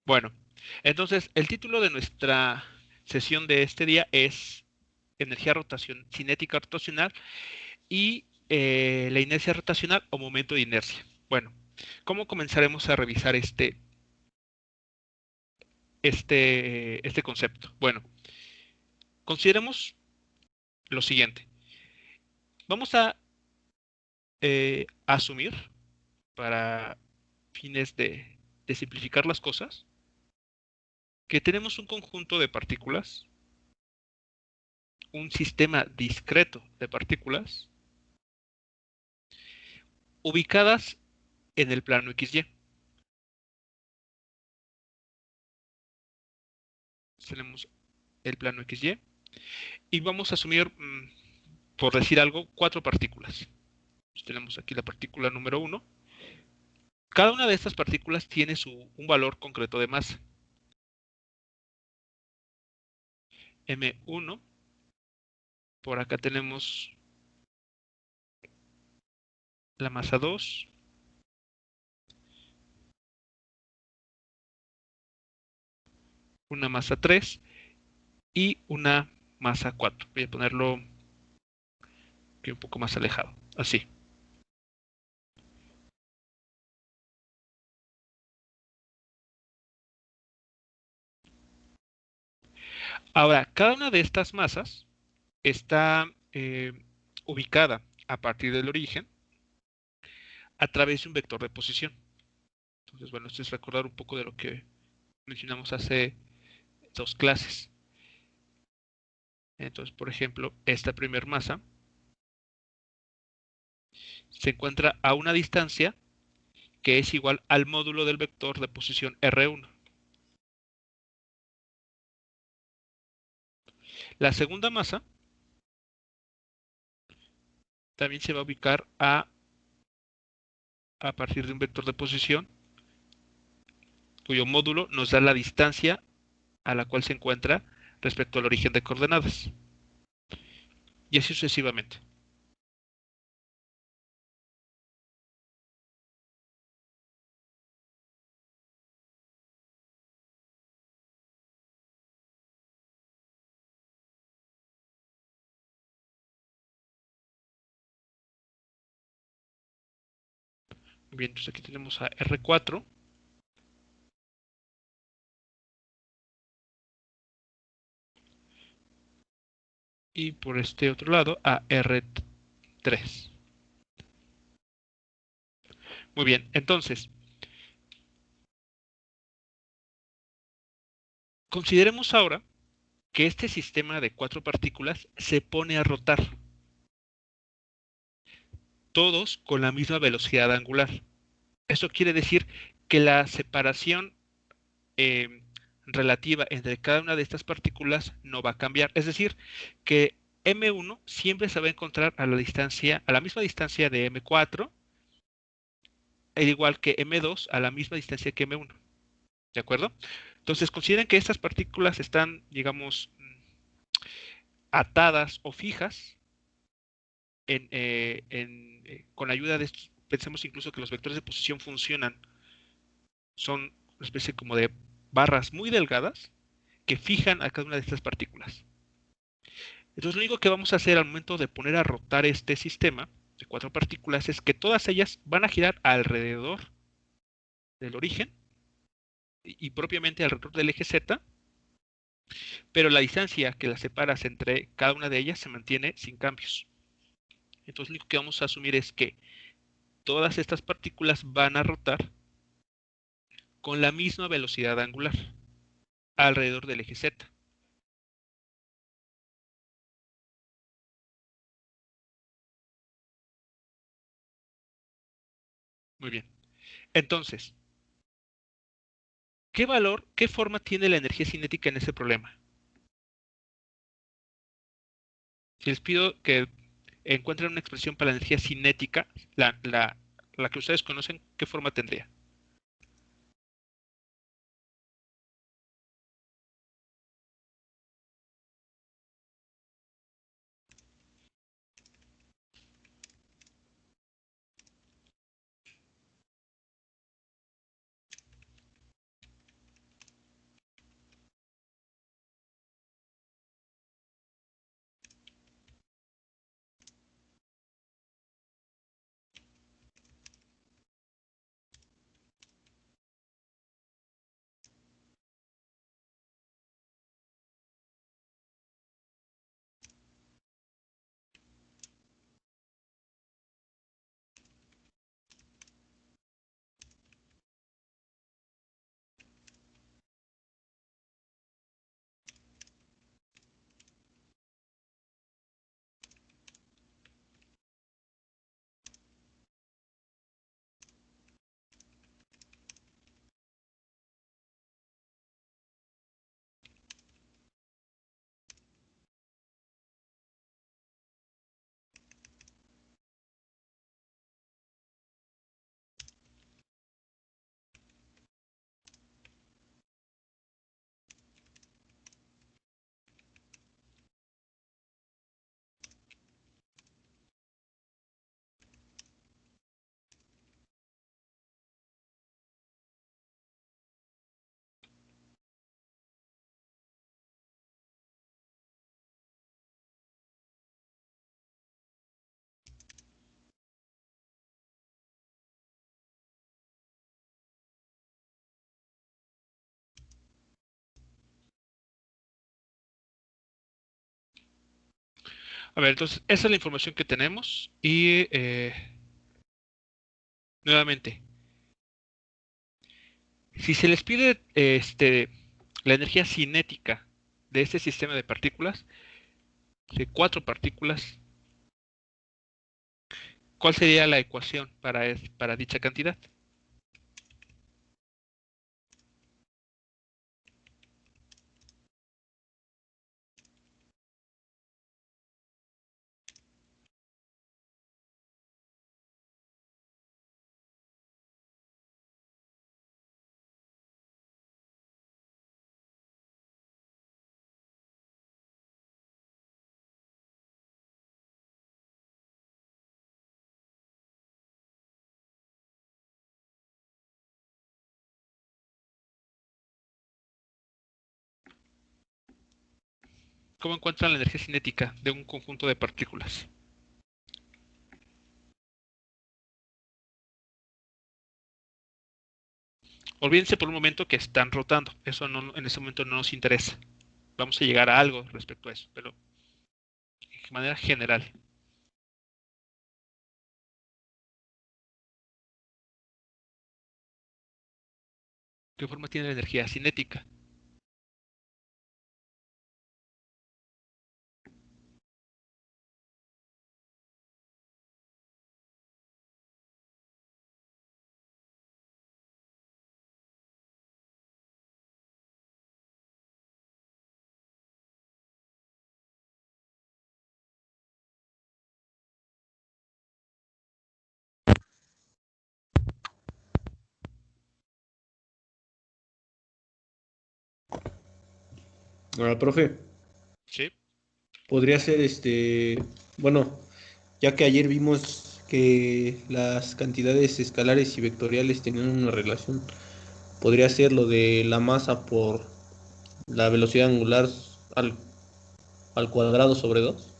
Bueno, entonces el título de nuestra sesión de este día es energía cinética rotacional y la inercia rotacional o momento de inercia. Bueno, ¿cómo comenzaremos a revisar este concepto? Bueno, consideremos lo siguiente. Vamos a asumir, para fines de simplificar las cosas, que tenemos un conjunto de partículas, un sistema discreto de partículas, ubicadas en el plano XY. Tenemos el plano XY y vamos a asumir, por decir algo, cuatro partículas. Tenemos aquí la partícula número 1. Cada una de estas partículas tiene un valor concreto de masa. M1. Por acá tenemos la masa 2, una masa 3 y una masa 4. Voy a ponerlo aquí un poco más alejado. Así. Ahora, cada una de estas masas está ubicada a partir del origen a través de un vector de posición. Entonces, bueno, esto es recordar un poco de lo que mencionamos hace dos clases. Entonces, por ejemplo, esta primer masa se encuentra a una distancia que es igual al módulo del vector de posición R1. La segunda masa también se va a ubicar a partir de un vector de posición cuyo módulo nos da la distancia a la cual se encuentra respecto al origen de coordenadas. Y así sucesivamente. Bien, entonces aquí tenemos a R4 y por este otro lado a R3. Muy bien, entonces, consideremos ahora que este sistema de cuatro partículas se pone a rotar, todos con la misma velocidad angular. Eso quiere decir que la separación eh, relativa entre cada una de estas partículas no va a cambiar. Es decir, que M1 siempre se va a encontrar a la misma distancia de M4, al igual que M2 a la misma distancia que M1. ¿De acuerdo? Entonces, consideren que estas partículas están, digamos, atadas o fijas con la ayuda de estos. Pensemos incluso que los vectores de posición funcionan, son una especie como de barras muy delgadas que fijan a cada una de estas partículas. Entonces, lo único que vamos a hacer al momento de poner a rotar este sistema de cuatro partículas es que todas ellas van a girar alrededor del origen y propiamente alrededor del eje Z, pero la distancia que las separa entre cada una de ellas se mantiene sin cambios. Entonces, lo único que vamos a asumir es que todas estas partículas van a rotar con la misma velocidad angular alrededor del eje Z. Muy bien. Entonces, qué forma tiene la energía cinética en ese problema? Si les pido que encuentren una expresión para la energía cinética, la que ustedes conocen, ¿qué forma tendría? A ver, entonces, esa es la información que tenemos y nuevamente, si se les pide la energía cinética de este sistema de partículas, de cuatro partículas, ¿cuál sería la ecuación para dicha cantidad? ¿Cómo encuentran la energía cinética de un conjunto de partículas? Olvídense por un momento que están rotando. Eso no, en ese momento no nos interesa. Vamos a llegar a algo respecto a eso, pero de manera general. ¿Qué forma tiene la energía cinética? Ahora, profe, ¿Sí? podría ser bueno, ya que ayer vimos que las cantidades escalares y vectoriales tenían una relación, podría ser lo de la masa por la velocidad angular al, al cuadrado sobre 2.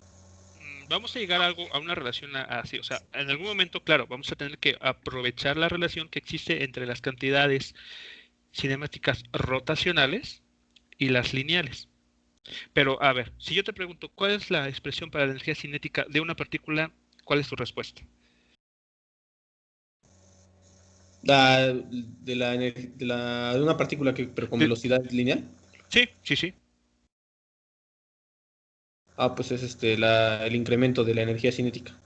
Vamos a llegar a algo, a una relación así. O sea, en algún momento, claro, vamos a tener que aprovechar la relación que existe entre las cantidades cinemáticas rotacionales y las lineales. Pero, a ver, si yo te pregunto, ¿cuál es la expresión para la energía cinética de una partícula? ¿Cuál es tu respuesta? De una partícula que, pero con De- velocidad lineal. sí, sí, sí. Ah, pues es el incremento de la energía cinética.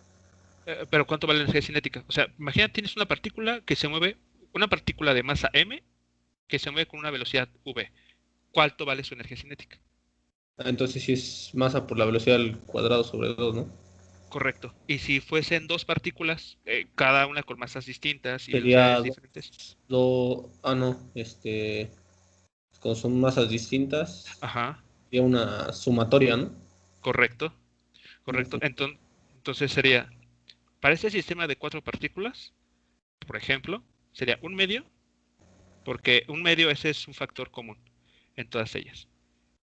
Pero ¿cuánto vale la energía cinética? O sea, imagina tienes una partícula que se mueve, una partícula de masa m que se mueve con una velocidad v. ¿Cuánto vale su energía cinética? Ah, entonces sí es masa por la velocidad al cuadrado sobre 2, ¿no? Correcto. Y si fuesen dos partículas, cada una con masas distintas y Sería velocidades diferentes. no, como son masas distintas, Ajá, sería una sumatoria, ¿no? correcto, Una correcto. suma- Entonces sería, para este sistema de cuatro partículas, por ejemplo, sería un medio, porque un medio ese es un factor común en todas ellas,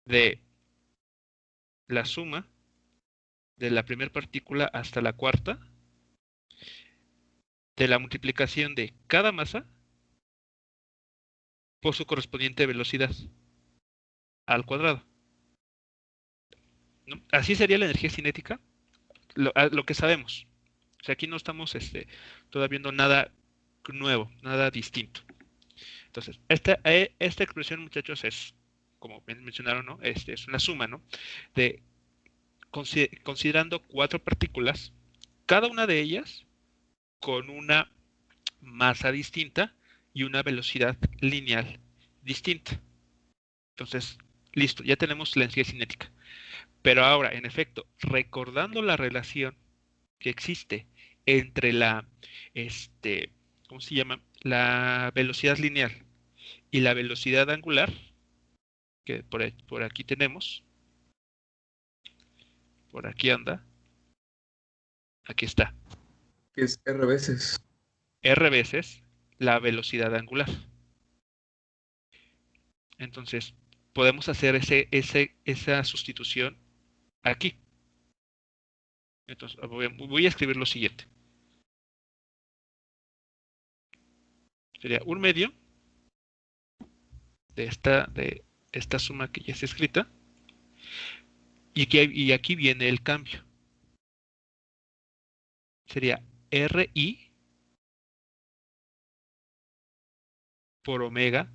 de la suma de la primera partícula hasta la cuarta, de la multiplicación de cada masa por su correspondiente velocidad al cuadrado, ¿no? Así sería la energía cinética, lo que sabemos. O sea, aquí no estamos todavía viendo nada nuevo, nada distinto. Entonces, esta expresión, muchachos, es, como mencionaron, ¿no? Es una suma, ¿no? De considerando cuatro partículas, cada una de ellas con una masa distinta y una velocidad lineal distinta. Entonces, listo, ya tenemos la energía cinética. Pero ahora, en efecto, recordando la relación que existe entre este, ¿cómo se llama? La velocidad lineal y la velocidad angular, que por aquí tenemos, por aquí anda, aquí está, Que es R veces. r veces la velocidad angular. Entonces, podemos hacer esa sustitución aquí. Entonces, voy a escribir lo siguiente. Sería un medio de esta suma que ya está escrita, y aquí viene el cambio. sería RI por omega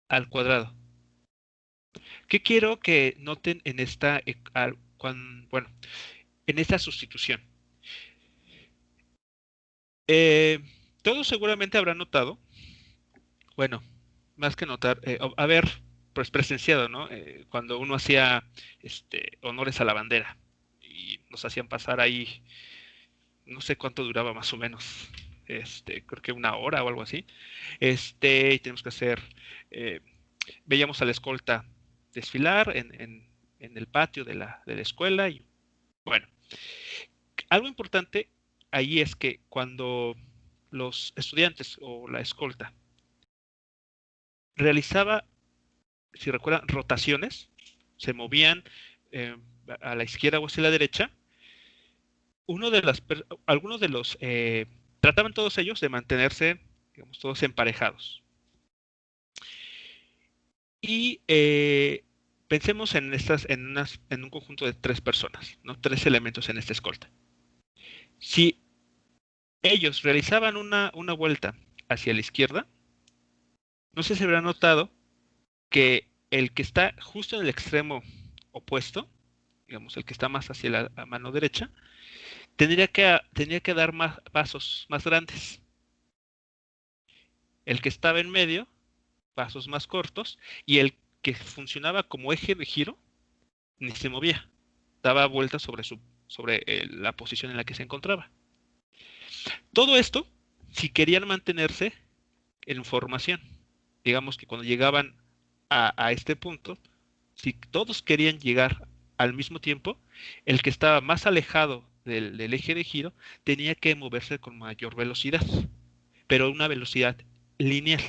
al cuadrado. ¿Qué quiero que noten en esta, bueno, en esta sustitución? Todos seguramente habrán notado, bueno, más que notar, haber pues presenciado, ¿no? Cuando uno hacía honores a la bandera y nos hacían pasar ahí, no sé cuánto duraba más o menos, creo que una hora o algo así. Y tenemos que hacer, eh, veíamos a la escolta desfilar en el patio de la escuela y bueno, algo importante ahí es que cuando los estudiantes o la escolta realizaba, si recuerdan, rotaciones, se movían eh, a la izquierda o hacia la derecha, algunos de los, trataban todos ellos de mantenerse, digamos, todos emparejados. Y pensemos en un conjunto de 3 personas, ¿no? 3 elementos en esta escolta. Si ellos realizaban una vuelta hacia la izquierda, no sé si habrán notado que el que está justo en el extremo opuesto, digamos, el que está más hacia la mano derecha, tendría que dar más pasos más grandes. El que estaba en medio, pasos más cortos, y el que funcionaba como eje de giro, ni se movía. Daba vueltas sobre la posición en la que se encontraba. Todo esto, si querían mantenerse en formación. Digamos que cuando llegaban a este punto, si todos querían llegar al mismo tiempo, el que estaba más alejado del eje de giro tenía que moverse con mayor velocidad, pero una velocidad lineal.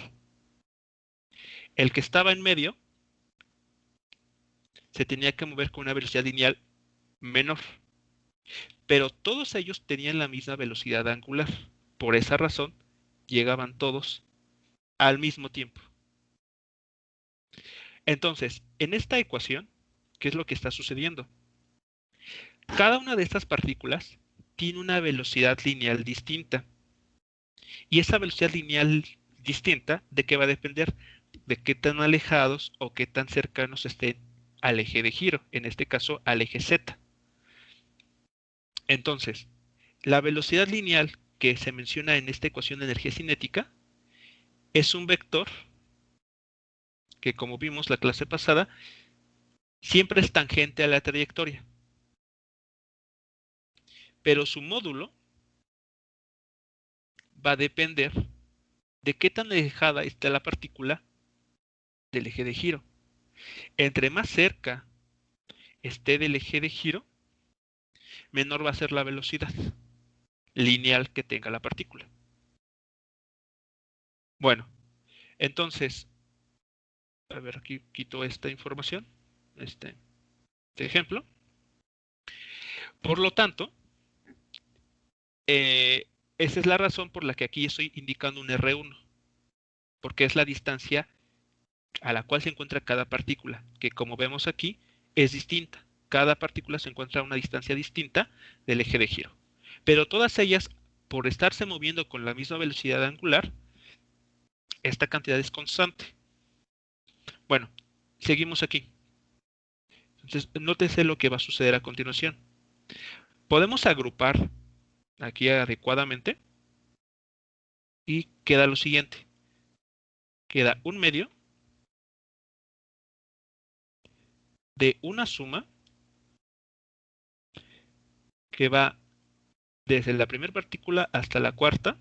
El que estaba en medio se tenía que mover con una velocidad lineal menor, pero todos ellos tenían la misma velocidad angular. Por esa razón, llegaban todos al mismo tiempo. Entonces, en esta ecuación, ¿qué es lo que está sucediendo? Cada una de estas partículas tiene una velocidad lineal distinta. Y esa velocidad lineal distinta, ¿de qué va a depender? De qué tan alejados o qué tan cercanos estén al eje de giro, en este caso al eje Z. Entonces, la velocidad lineal que se menciona en esta ecuación de energía cinética es un vector que, como vimos la clase pasada, siempre es tangente a la trayectoria. Pero su módulo va a depender de qué tan alejada está la partícula del eje de giro. Entre más cerca esté del eje de giro, menor va a ser la velocidad lineal que tenga la partícula. Bueno, entonces, a ver, aquí quito esta información, este ejemplo. Por lo tanto, esa es la razón por la que aquí estoy indicando un R1, porque es la distancia a la cual se encuentra cada partícula, que como vemos aquí, es distinta. Cada partícula se encuentra a una distancia distinta del eje de giro. Pero todas ellas, por estarse moviendo con la misma velocidad angular, esta cantidad es constante. Bueno, seguimos aquí. Entonces, nótese lo que va a suceder a continuación. Podemos agrupar aquí adecuadamente y queda lo siguiente. Queda un medio de una suma que va desde la primera partícula hasta la cuarta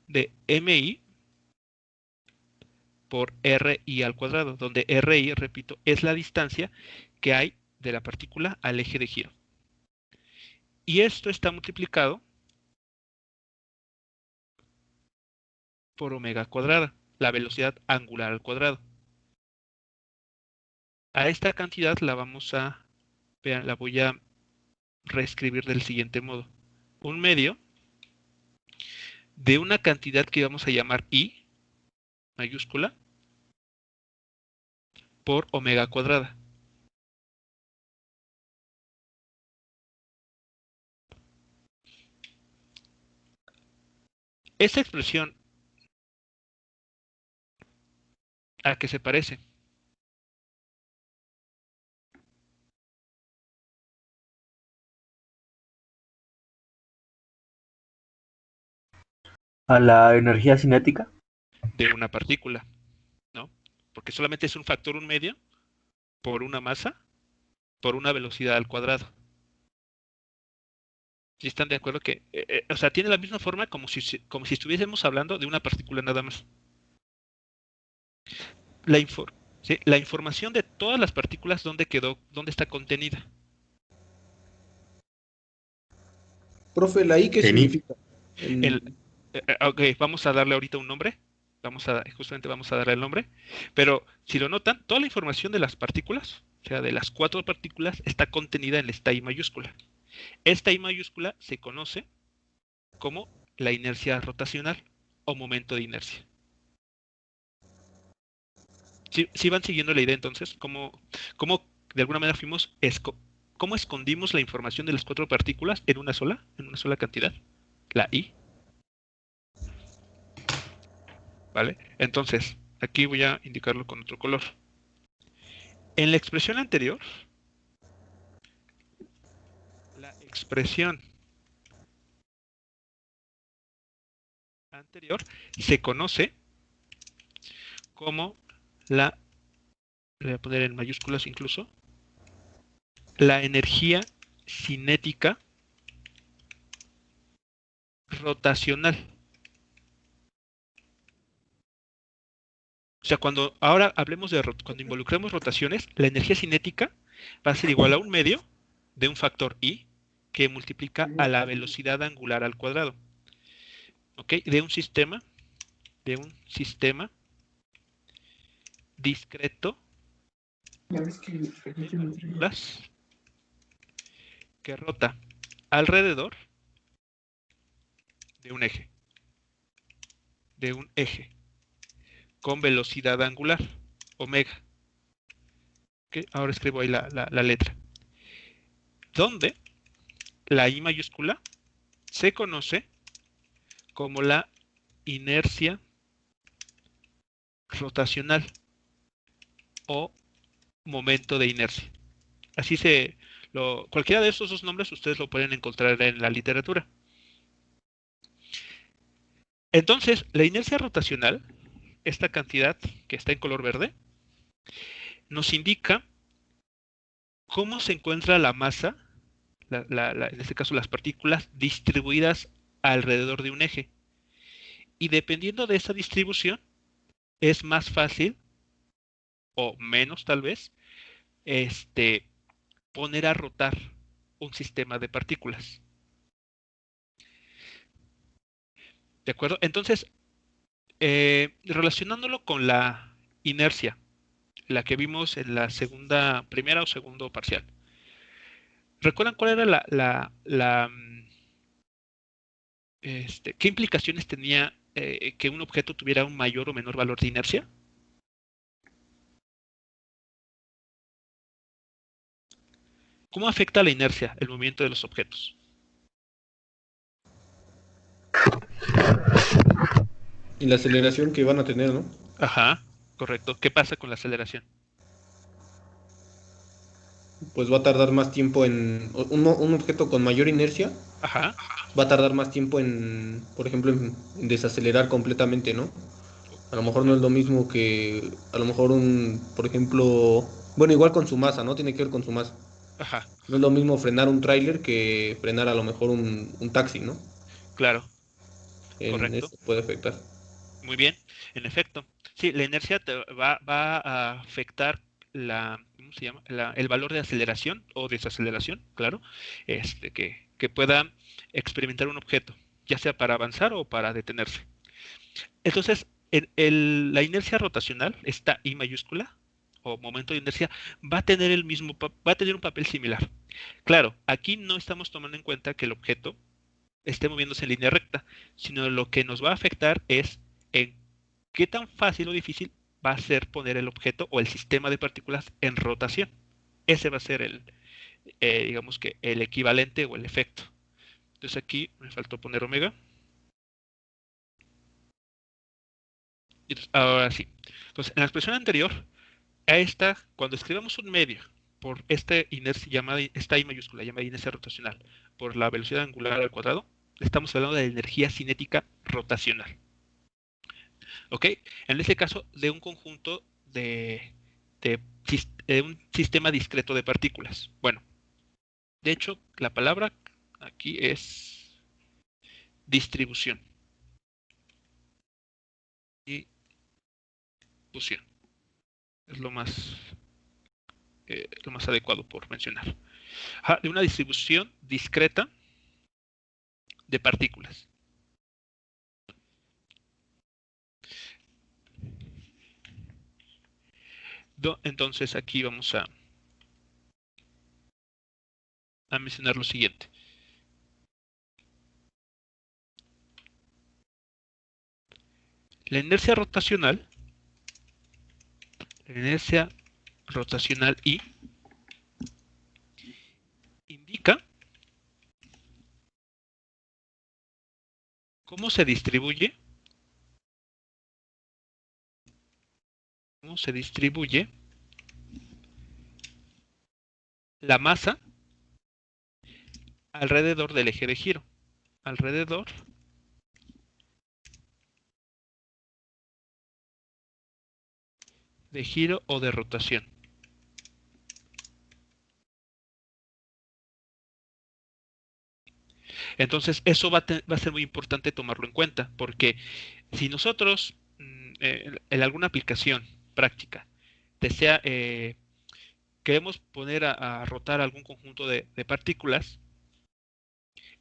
de MI por RI al cuadrado, donde RI, repito, es la distancia que hay de la partícula al eje de giro. Y esto está multiplicado por omega cuadrada, la velocidad angular al cuadrado. A esta cantidad la voy a reescribir del siguiente modo. Un medio de una cantidad que vamos a llamar I, mayúscula, por omega cuadrada. Esa expresión, ¿a qué se parece? A la energía cinética. De una partícula, ¿no? Porque solamente es un factor un medio por una masa por una velocidad al cuadrado. ¿Sí están de acuerdo que, o sea, tiene la misma forma como si estuviésemos hablando de una partícula nada más? La, ¿Sí? La información de todas las partículas, ¿dónde quedó? ¿Dónde está contenida? Profe, ¿la I qué significa? El, En... ok, vamos a darle ahorita un nombre. Justamente vamos a darle el nombre. Pero si lo notan, toda la información de las partículas, o sea, de las 4 partículas, está contenida en esta I mayúscula. Esta I mayúscula se conoce como la inercia rotacional o momento de inercia. ¿Sí van siguiendo la idea entonces? ¿Cómo de alguna manera cómo escondimos la información de las 4 partículas en una sola cantidad? La I, ¿vale? Entonces, aquí voy a indicarlo con otro color. En la expresión anterior, la expresión anterior se conoce como la, le voy a poner en mayúsculas incluso, la energía cinética rotacional. O sea, ahora hablemos cuando involucremos rotaciones, la energía cinética va a ser igual a un medio de un factor I que multiplica a la velocidad angular al cuadrado. ¿Ok? De un sistema discreto de partículas que rota alrededor de un eje, con velocidad angular, omega. ¿Ok? Ahora escribo ahí la letra. Donde la I mayúscula se conoce como la inercia rotacional o momento de inercia. Cualquiera de esos dos nombres ustedes lo pueden encontrar en la literatura. Entonces, la inercia rotacional, esta cantidad que está en color verde, nos indica cómo se encuentra la masa, en este caso las partículas, distribuidas alrededor de un eje. Y dependiendo de esa distribución, es más fácil o menos tal vez, poner a rotar un sistema de partículas. ¿De acuerdo? Entonces, relacionándolo con la inercia, la que vimos en la primera o segundo parcial. ¿Recuerdan cuál era qué implicaciones tenía que un objeto tuviera un mayor o menor valor de inercia? ¿Cómo afecta la inercia el movimiento de los objetos? Y la aceleración que van a tener, ¿no? Ajá, correcto. ¿Qué pasa con la aceleración? Pues va a tardar más tiempo un objeto con mayor inercia, Ajá. va a tardar más tiempo por ejemplo, en desacelerar completamente, ¿no? A lo mejor no es lo mismo que, a lo mejor por ejemplo, bueno, igual con su masa, ¿no? Tiene que ver con su masa. Ajá, No es lo mismo frenar un tráiler que frenar a lo mejor un taxi, ¿no? claro, En correcto. eso puede afectar. Muy bien, en efecto. Sí, la inercia va a afectar ¿cómo se llama? El valor de aceleración o desaceleración, claro, que pueda experimentar un objeto, ya sea para avanzar o para detenerse. Entonces, la inercia rotacional, esta I mayúscula, o momento de inercia, va a tener un papel similar. Claro, aquí no estamos tomando en cuenta que el objeto esté moviéndose en línea recta, sino lo que nos va a afectar es en qué tan fácil o difícil va a ser poner el objeto o el sistema de partículas en rotación. Ese va a ser digamos que el equivalente o el efecto. Entonces aquí me faltó poner omega. Ahora sí. Entonces, en la expresión anterior, a esta, cuando escribamos un medio por esta inercia llamada, esta I mayúscula llamada inercia rotacional, por la velocidad angular al cuadrado, estamos hablando de energía cinética rotacional. ¿Ok? En este caso, de un conjunto de un sistema discreto de partículas. Bueno, de hecho, la palabra aquí es distribución. Y fusión. Es lo más adecuado por mencionar. De una distribución discreta de partículas. Entonces aquí vamos a mencionar lo siguiente. La inercia rotacional I indica cómo se distribuye la masa alrededor del eje de giro. Alrededor de giro o de rotación. Entonces, eso va a ser muy importante tomarlo en cuenta, porque si nosotros en alguna aplicación práctica desea, queremos poner a rotar algún conjunto de partículas,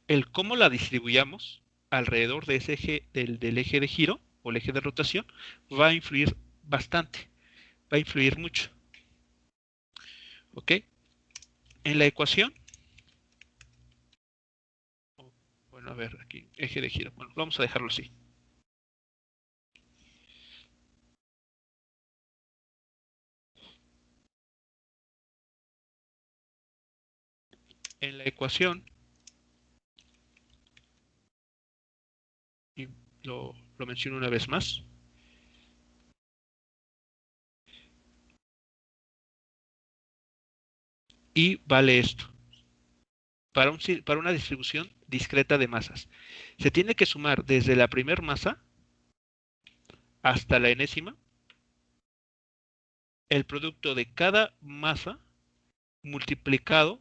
el cómo la distribuyamos alrededor de ese eje, del eje de giro o el eje de rotación, va a influir bastante, va a influir mucho. ¿Ok? En la ecuación, bueno, a ver, aquí, eje de giro. Bueno, vamos a dejarlo así. En la ecuación, y lo menciono una vez más, y vale esto. Para una distribución discreta de masas, se tiene que sumar desde la primer masa hasta la enésima el producto de cada masa multiplicado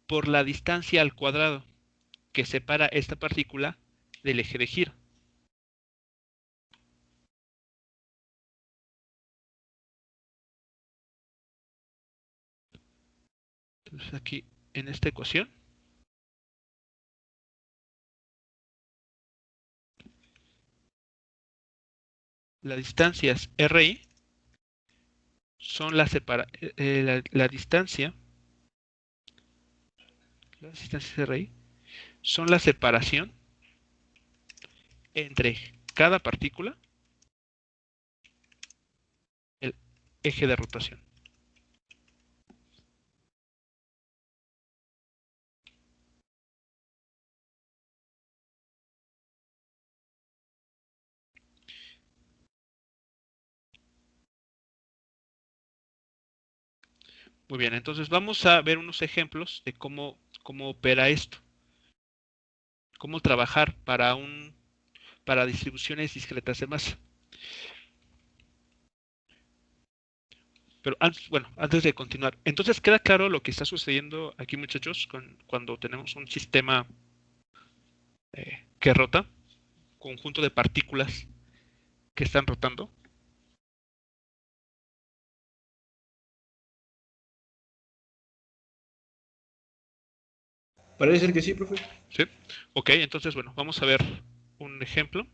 por la distancia al cuadrado que separa esta partícula del eje de giro. Entonces aquí en esta ecuación las distancias RI son las distancias RI son la separación entre cada partícula, el eje de rotación. Muy bien, entonces vamos a ver unos ejemplos de cómo opera esto, cómo trabajar para distribuciones discretas de masa. Pero antes de continuar, entonces queda claro lo que está sucediendo aquí, muchachos, cuando tenemos un sistema que rota, conjunto de partículas que están rotando. Parece ser que sí, profe. ¿Sí? Ok, entonces, bueno, vamos a ver un ejemplo.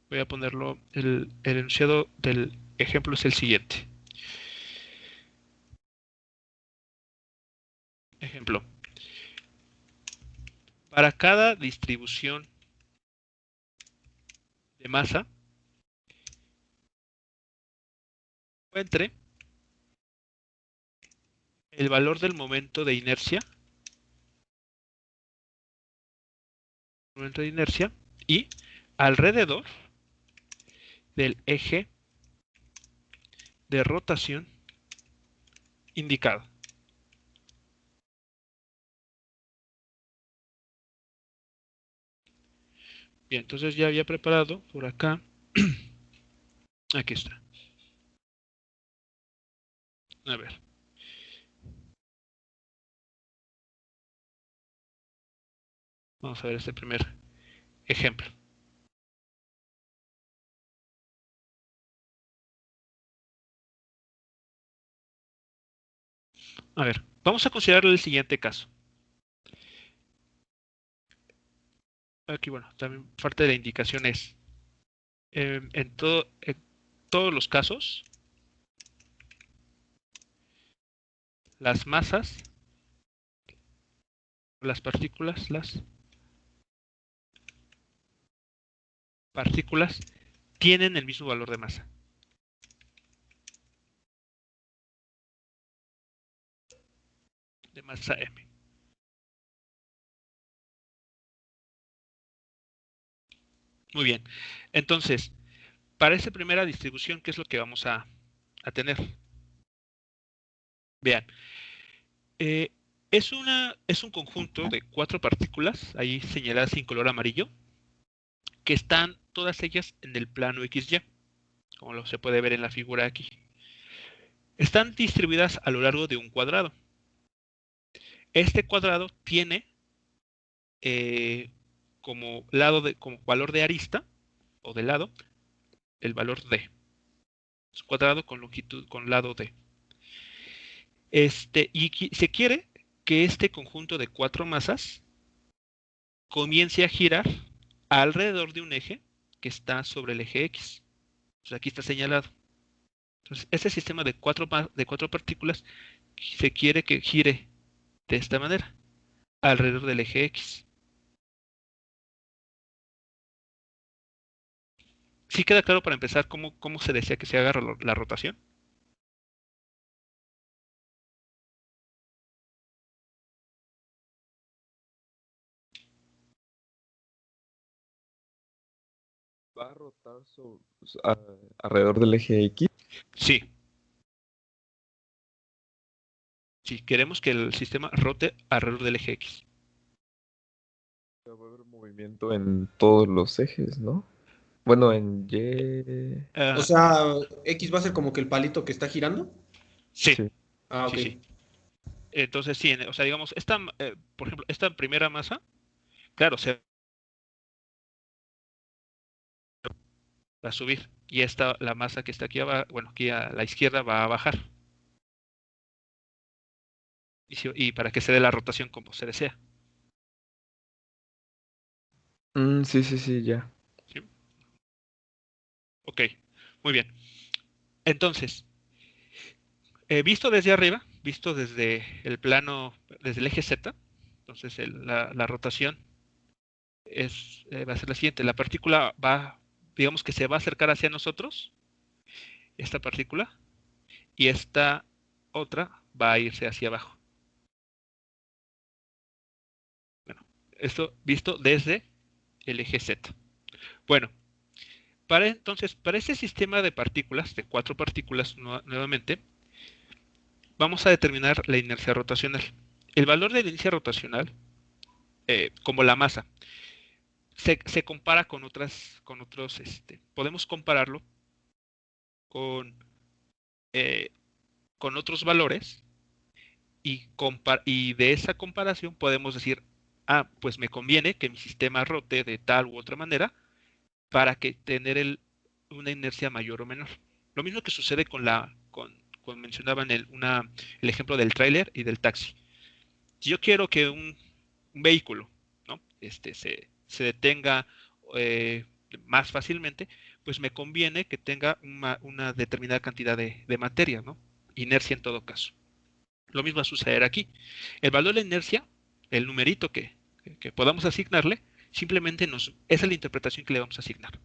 Voy a ponerlo, el enunciado del ejemplo es el siguiente. Ejemplo. Para cada distribución de masa, encuentre el valor del momento de inercia momento de inercia y alrededor del eje de rotación indicado. Bien, entonces ya había preparado por acá. Aquí está. A ver. Vamos a ver este primer ejemplo. A ver, vamos a considerar el siguiente caso. Aquí, bueno, también parte de la indicación es, en todos los casos, las masas, las partículas tienen el mismo valor de masa. De masa m. Muy bien. Entonces, para esa primera distribución, ¿qué es lo que vamos a tener? Vean. Es un conjunto de 4 partículas, ahí señaladas en color amarillo, que están todas ellas en el plano XY, como se puede ver en la figura aquí. Están distribuidas a lo largo de un cuadrado. Este cuadrado tiene como valor de arista o de lado el valor d. Es cuadrado con longitud con lado d. Y se quiere que este conjunto de 4 masas comience a girar alrededor de un eje que está sobre el eje X. Entonces aquí está señalado. Entonces, este sistema de cuatro partículas se quiere que gire de esta manera, alrededor del eje X. ¿Sí queda claro para empezar cómo se desea que se haga la rotación? Va a rotar alrededor del eje X. Sí. Sí, queremos que el sistema rote alrededor del eje X. Va a haber movimiento en todos los ejes, ¿no? Bueno, en Y. O sea, X va a ser como que el palito que está girando. Sí, Sí. Ah, ok. sí. Entonces, sí, o sea, digamos, por ejemplo, esta primera masa, claro, se va a subir. Y la masa que está aquí abajo, bueno, aquí a la izquierda va a bajar. Y para que se dé la rotación como se desea. Sí, ya. ¿Sí? Ok, muy bien. Entonces, visto desde arriba, visto desde el plano, desde el eje Z, entonces la rotación va a ser la siguiente. La partícula digamos que se va a acercar hacia nosotros, esta partícula, y esta otra va a irse hacia abajo. Bueno, esto visto desde el eje Z. Bueno, entonces, para este sistema de partículas, de 4 partículas nuevamente, vamos a determinar la inercia rotacional. El valor de la inercia rotacional, como la masa, se compara con otros, podemos compararlo con, eh, con otros valores y de esa comparación podemos decir, pues me conviene que mi sistema rote de tal u otra manera para que tener una inercia mayor o menor. Lo mismo que sucede con mencionaban el ejemplo del tráiler y del taxi. Si yo quiero que un vehículo, ¿no? Se detenga más fácilmente, pues me conviene que tenga una determinada cantidad de materia, ¿no? Inercia en todo caso. Lo mismo va a suceder aquí. El valor de la inercia, el numerito que podamos asignarle, simplemente esa es la interpretación que le vamos a asignar.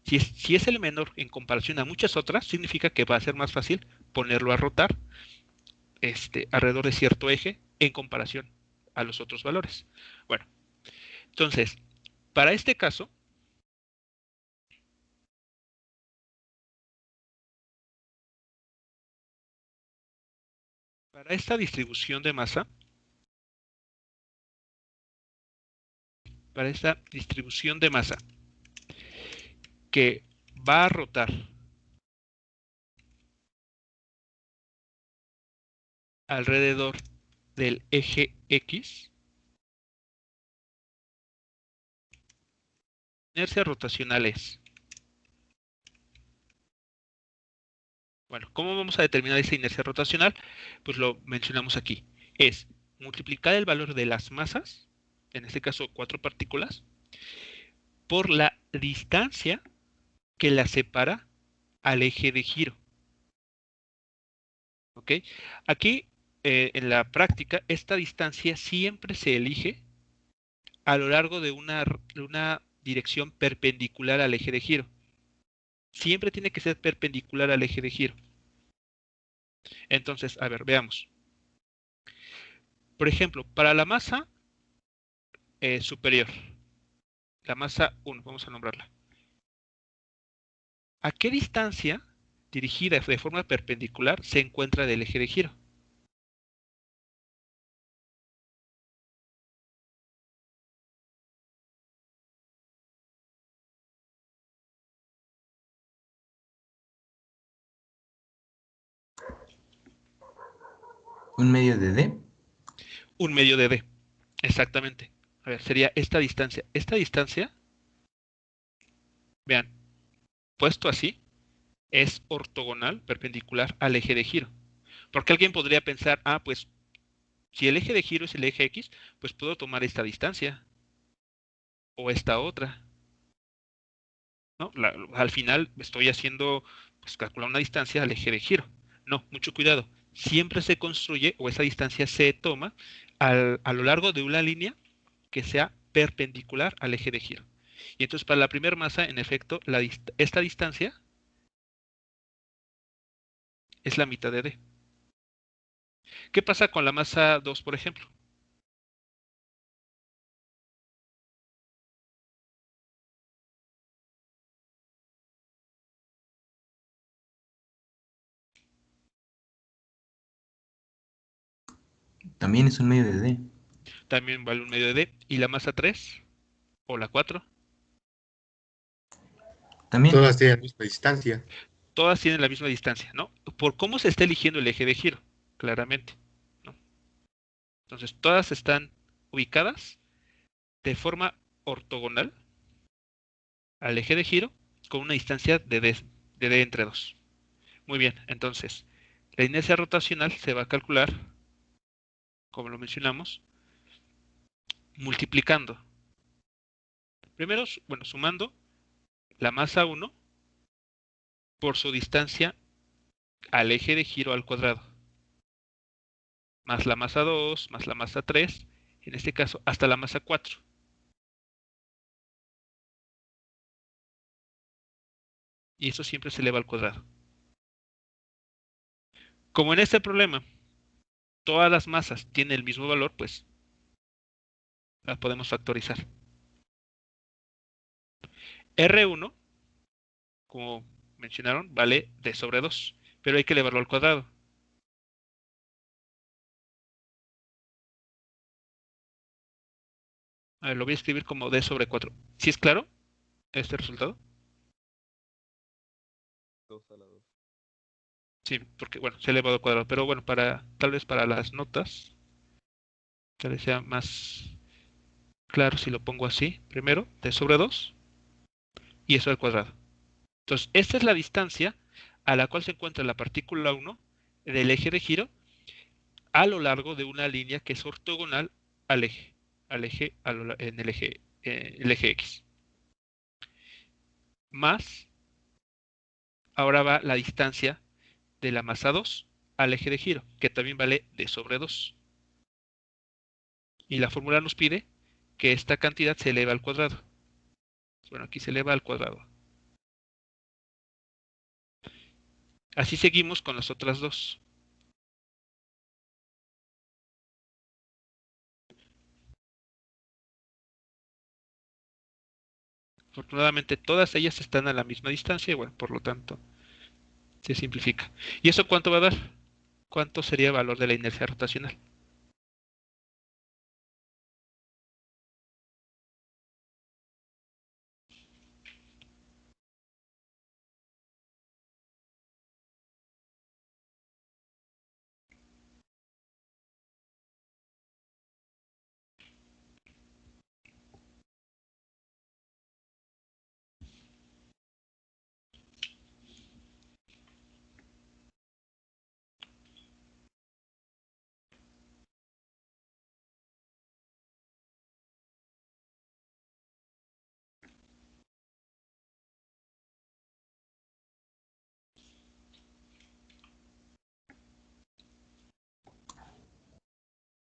Si es el menor en comparación a muchas otras, significa que va a ser más fácil ponerlo a rotar alrededor de cierto eje en comparación a los otros valores. Bueno, entonces, Para este caso, para esta distribución de masa, que va a rotar alrededor del eje X, inercia rotacional es. Bueno, ¿cómo vamos a determinar esa inercia rotacional? Pues lo mencionamos aquí. Es multiplicar el valor de las masas, en este caso 4 partículas, por la distancia que la separa al eje de giro. ¿Ok? Aquí, en la práctica, esta distancia siempre se elige a lo largo de una dirección perpendicular al eje de giro. Siempre tiene que ser perpendicular al eje de giro. Entonces, a ver, veamos. Por ejemplo, para la masa superior, la masa 1, vamos a nombrarla. ¿A qué distancia dirigida de forma perpendicular se encuentra del eje de giro? ¿Un medio de D? Un medio de D. Exactamente. A ver, sería esta distancia. Esta distancia, vean, puesto así, es ortogonal, perpendicular al eje de giro. Porque alguien podría pensar, ah, pues, si el eje de giro es el eje X, pues puedo tomar esta distancia o esta otra, ¿no? Al final estoy haciendo, pues, calcular una distancia al eje de giro. No, mucho cuidado. Siempre se construye o esa distancia se toma a lo largo de una línea que sea perpendicular al eje de giro. Y entonces para la primera masa, en efecto, esta distancia es la mitad de D. ¿Qué pasa con la masa 2, por ejemplo? También es un medio de D. También vale un medio de D. ¿Y la masa 3? ¿O la 4? También. Todas tienen la misma distancia. Todas tienen la misma distancia, ¿no? Por cómo se está eligiendo el eje de giro, claramente, ¿no? Entonces, todas están ubicadas de forma ortogonal al eje de giro con una distancia de D entre 2. Muy bien, entonces, la inercia rotacional se va a calcular, como lo mencionamos, multiplicando. Primero, bueno, sumando la masa 1 por su distancia al eje de giro al cuadrado, más la masa 2, más la masa 3, en este caso hasta la masa 4. Y eso siempre se eleva al cuadrado. Como en este problema todas las masas tienen el mismo valor, pues las podemos factorizar. R1, como mencionaron, vale D sobre 2, pero hay que elevarlo al cuadrado. A ver, lo voy a escribir como D sobre 4. ¿Sí es claro este resultado? 2 a la 2. Sí, porque bueno, se ha elevado al cuadrado, pero bueno, tal vez para las notas, tal vez sea más claro si lo pongo así. Primero, D sobre 2 y eso al cuadrado. Entonces, esta es la distancia a la cual se encuentra la partícula 1 del eje de giro a lo largo de una línea que es ortogonal al eje, en el eje X. Más, ahora va la distancia de la masa 2 al eje de giro, que también vale D sobre 2. Y la fórmula nos pide que esta cantidad se eleva al cuadrado. Bueno, aquí se eleva al cuadrado. Así seguimos con las otras dos. Afortunadamente todas ellas están a la misma distancia y bueno, por lo tanto se simplifica. ¿Y eso cuánto va a dar? ¿Cuánto sería el valor de la inercia rotacional?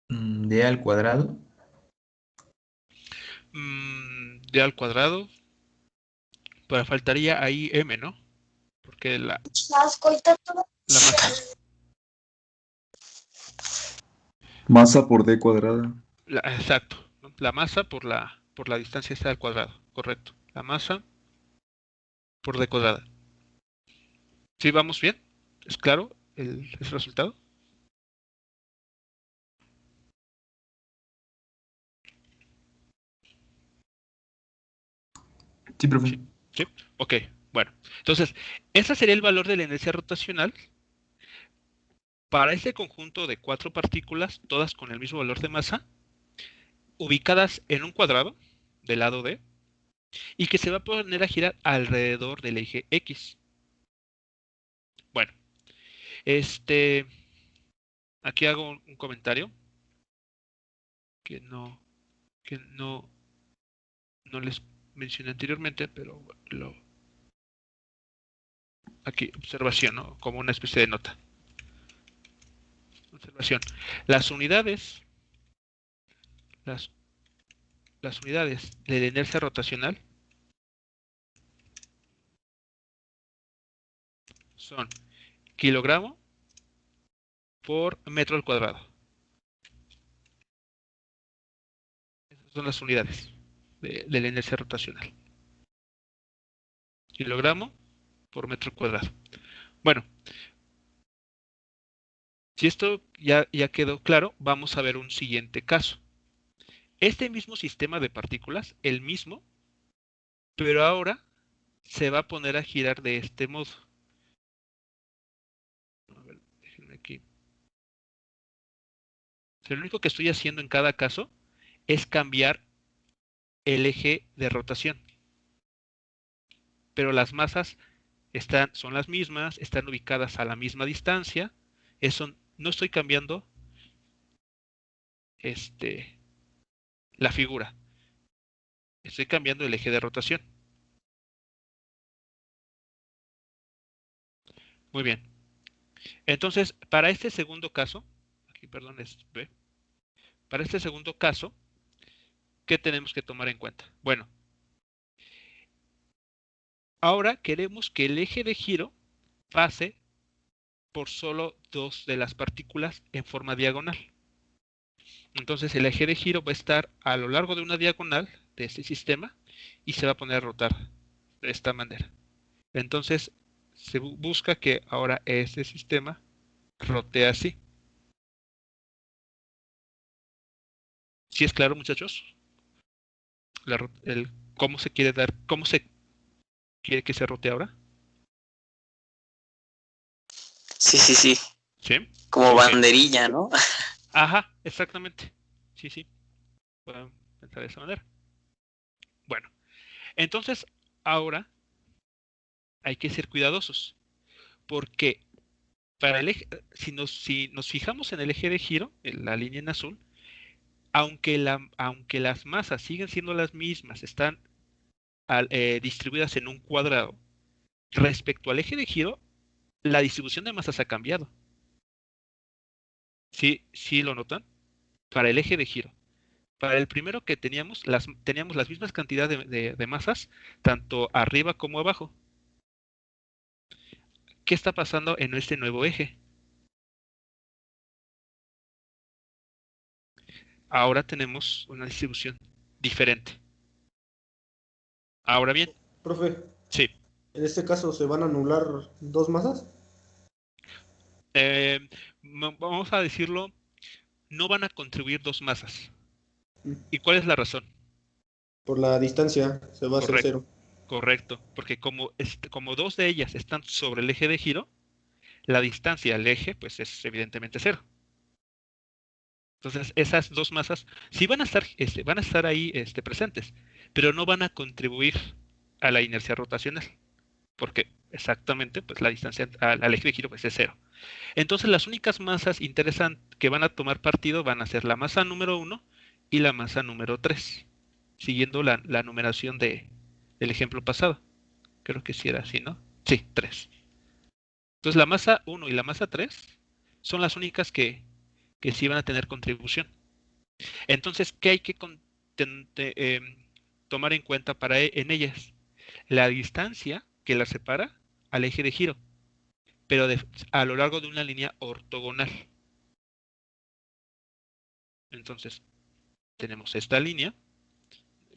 D al cuadrado. D al cuadrado. Pero faltaría ahí m, ¿no? Porque la masa. Masa por D cuadrada. Exacto, ¿no? La masa por la distancia está al cuadrado, correcto. La masa por d cuadrada. ¿Sí vamos bien? ¿Es claro el resultado? Sí, profe. Sí, sí. Ok, bueno. Entonces, ese sería el valor de la inercia rotacional para este conjunto de 4 partículas, todas con el mismo valor de masa, ubicadas en un cuadrado del lado D, y que se va a poner a girar alrededor del eje X. Bueno, aquí hago un comentario que que no les mencioné anteriormente, pero aquí, observación, ¿no? Como una especie de nota. Observación. Las unidades, las, las unidades de la inercia rotacional son kilogramo por metro al cuadrado. Esas son las unidades de la inercia rotacional. Kilogramo por metro cuadrado. Bueno, si esto ya quedó claro, vamos a ver un siguiente caso. Este mismo sistema de partículas, el mismo, pero ahora se va a poner a girar de este modo. A ver, déjenme aquí. Lo único que estoy haciendo en cada caso es cambiar el eje de rotación. Pero las masas son las mismas, están ubicadas a la misma distancia. Eso no estoy cambiando la figura. Estoy cambiando el eje de rotación. Muy bien. Entonces, para este segundo caso, aquí perdón, es B. Para este segundo caso, ¿qué tenemos que tomar en cuenta? Bueno, ahora queremos que el eje de giro pase por solo dos de las partículas en forma diagonal. Entonces el eje de giro va a estar a lo largo de una diagonal de este sistema y se va a poner a rotar de esta manera. Entonces se busca que ahora este sistema rotee así. ¿Sí es claro, muchachos? ¿Cómo se quiere cómo se quiere que se rotee ahora? Sí, sí, sí. ¿Sí? Como Ok. banderilla, ¿no? Ajá, exactamente. Sí, sí. Pueden pensar de esa manera. Bueno, entonces ahora hay que ser cuidadosos porque para el eje, si nos fijamos en el eje de giro, en la línea en azul, aunque las masas siguen siendo las mismas, están distribuidas en un cuadrado, respecto al eje de giro, la distribución de masas ha cambiado. ¿Sí, sí lo notan? Para el eje de giro. Para el primero que teníamos las mismas cantidades de masas, tanto arriba como abajo. ¿Qué está pasando en este nuevo eje? Ahora tenemos una distribución diferente. Ahora bien, Profe, sí. en este caso se van a anular dos masas. eh, Vamos a decirlo, no van a contribuir dos masas. Mm. ¿Y cuál es la razón? Por la distancia se va a hacer Correcto, cero. correcto, porque como dos de ellas están sobre el eje de giro, la distancia al eje, pues es evidentemente cero. Entonces, esas dos masas sí van a estar ahí presentes, pero no van a contribuir a la inercia rotacional, porque exactamente, pues la distancia al eje de giro pues es cero. Entonces, las únicas masas interesantes que van a tomar partido van a ser la masa número 1 y la masa número 3, siguiendo la numeración del ejemplo pasado. Creo que sí era así, ¿no? Sí, 3. Entonces, la masa 1 y la masa 3 son las únicas que sí van a tener contribución. Entonces, ¿qué hay que tomar en cuenta en ellas? La distancia que las separa al eje de giro, pero a lo largo de una línea ortogonal. Entonces, tenemos esta línea,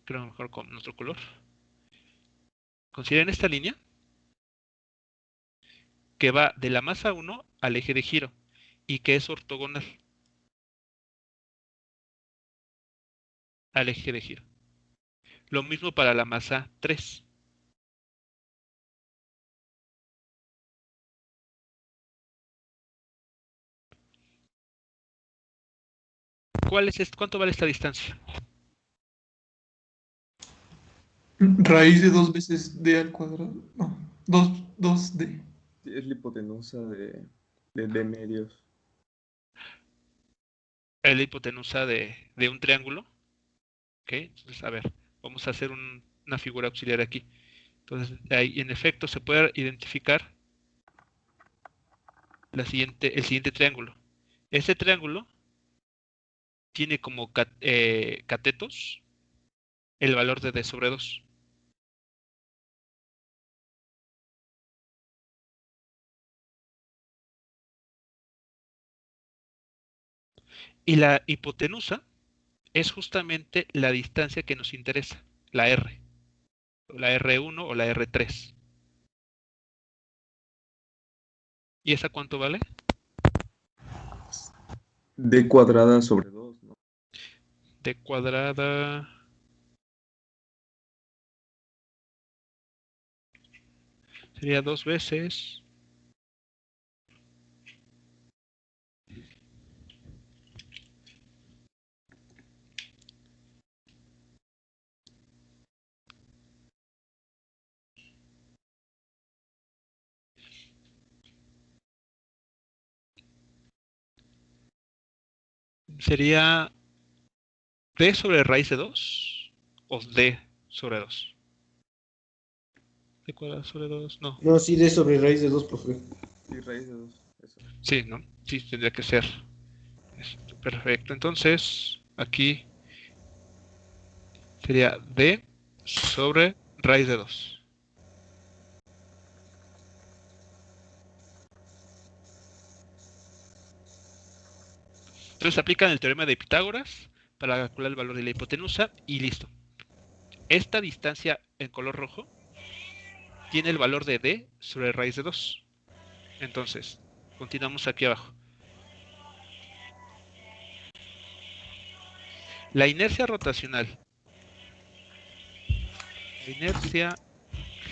creo mejor con otro color. Consideren esta línea que va de la masa 1 al eje de giro y que es ortogonal al eje de giro. Lo mismo para la masa 3. ¿Cuánto vale esta distancia? Raíz de 2 veces d al cuadrado. No, 2d. Sí, es la hipotenusa de medios. Es la hipotenusa de un triángulo. ¿Ok? Entonces, a ver, vamos a hacer una figura auxiliar aquí. Entonces, ahí en efecto se puede identificar el siguiente triángulo. Este triángulo tiene como catetos el valor de d sobre 2. Y la hipotenusa es justamente la distancia que nos interesa, la R, la R1 o la R3. ¿Y esa cuánto vale? D cuadrada sobre 2, ¿no? D cuadrada sería 2 veces. Sería D sobre raíz de 2 o D sobre 2. D cuadrada sobre 2, no. No, sí, d sobre raíz de 2, profe. Sí, raíz de 2. Eso. Sí, ¿no? Sí, tendría que ser. Perfecto. Entonces, aquí sería D sobre raíz de 2. Entonces aplican el teorema de Pitágoras para calcular el valor de la hipotenusa y listo. Esta distancia en color rojo tiene el valor de D sobre raíz de 2. Entonces, continuamos aquí abajo. La inercia rotacional. La inercia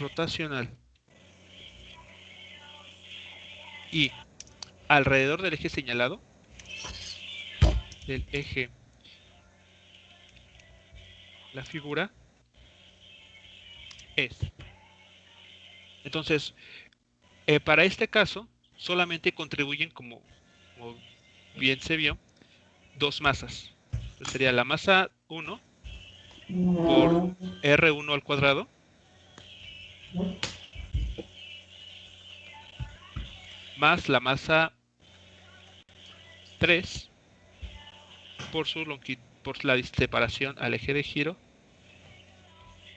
rotacional. Y alrededor del eje señalado, del eje, la figura es. Entonces, para este caso, solamente contribuyen, como bien se vio, dos masas. Entonces, sería la masa 1 por R1 al cuadrado más la masa 3 por la separación al eje de giro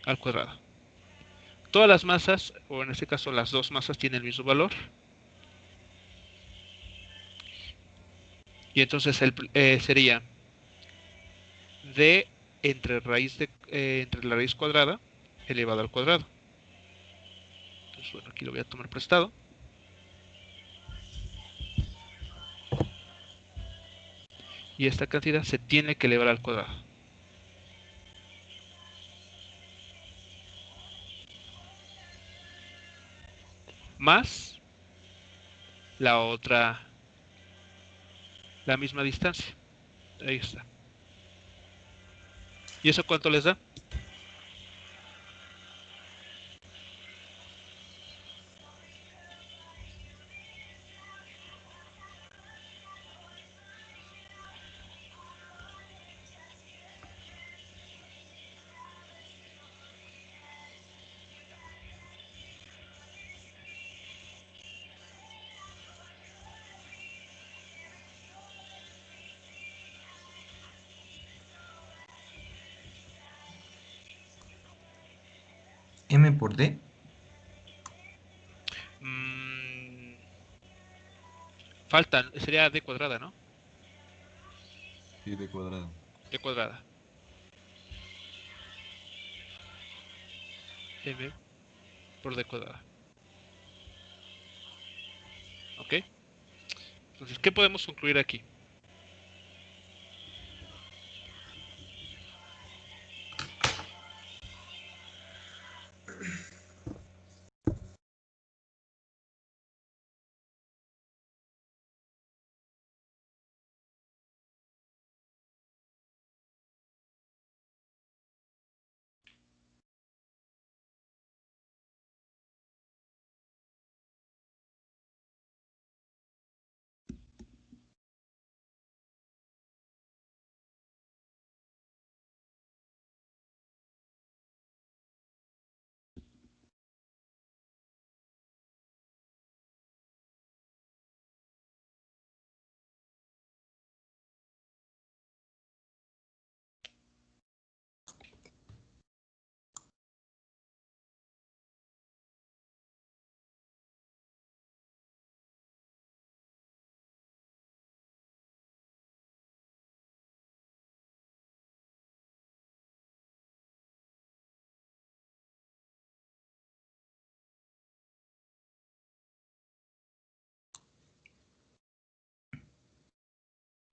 al cuadrado. Todas las masas, o en este caso las dos masas, tienen el mismo valor. Y entonces sería D entre la raíz cuadrada elevado al cuadrado. Entonces, bueno, aquí lo voy a tomar prestado. Y esta cantidad se tiene que elevar al cuadrado. Más la misma distancia. Ahí está. ¿Y eso cuánto les da? M por D. Faltan, sería d cuadrada, ¿no? Sí, de cuadrado. D cuadrada. M por d cuadrada. ¿Ok? Entonces, ¿qué podemos concluir aquí?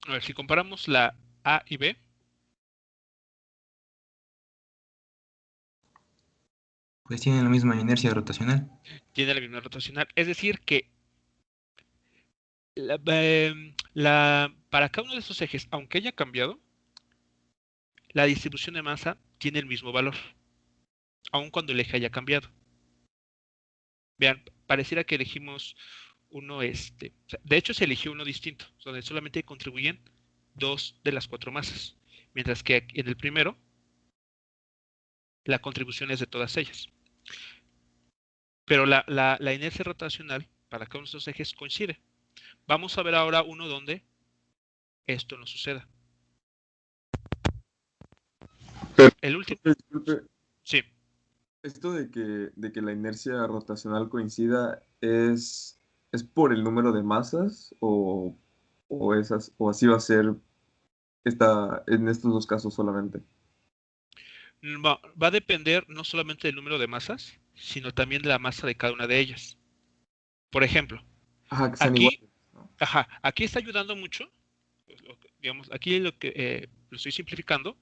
A ver, si comparamos la A y B, Pues tienen la misma inercia rotacional. tiene la misma rotacional. Es decir, que para cada uno de estos ejes, aunque haya cambiado, la distribución de masa tiene el mismo valor, aun cuando el eje haya cambiado. Vean, pareciera que elegimos uno, o sea, de hecho se eligió uno distinto, donde solamente contribuyen 2 de las 4 masas, mientras que en el primero, la contribución es de todas ellas. Pero la inercia rotacional para cada uno de estos ejes coincide. Vamos a ver ahora uno donde esto no suceda. Pero, El último, disculpe, sí, esto de que la inercia rotacional coincida es por el número de masas o así va a ser en estos dos casos solamente. va a depender no solamente del número de masas, sino también de la masa de cada una de ellas. Por ejemplo, Ajá, que sean aquí, iguales, ¿no? aquí está ayudando mucho, pues, digamos, aquí lo estoy simplificando,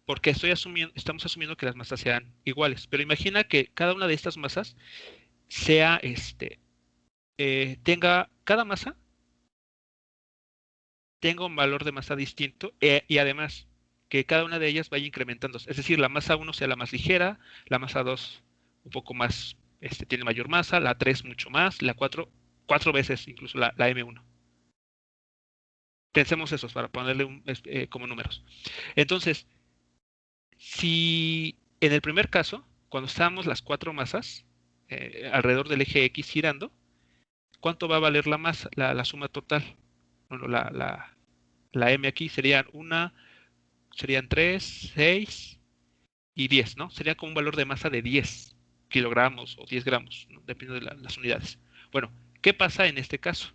porque estamos asumiendo que las masas sean iguales. Pero imagina que cada una de estas masas sea, cada masa tenga un valor de masa distinto y además que cada una de ellas vaya incrementándose. Es decir, la masa 1 sea la más ligera, la masa 2 un poco más, tiene mayor masa, la 3 mucho más, la 4 cuatro veces incluso la M1. Pensemos eso para ponerle como números. Entonces, si en el primer caso, cuando estábamos las 4 masas alrededor del eje X girando, ¿cuánto va a valer la masa, la suma total? Bueno, la M aquí serían 3, 6 y 10, ¿no? Sería como un valor de masa de 10 kilogramos o 10 gramos, ¿no? Dependiendo de las unidades. Bueno, ¿qué pasa en este caso?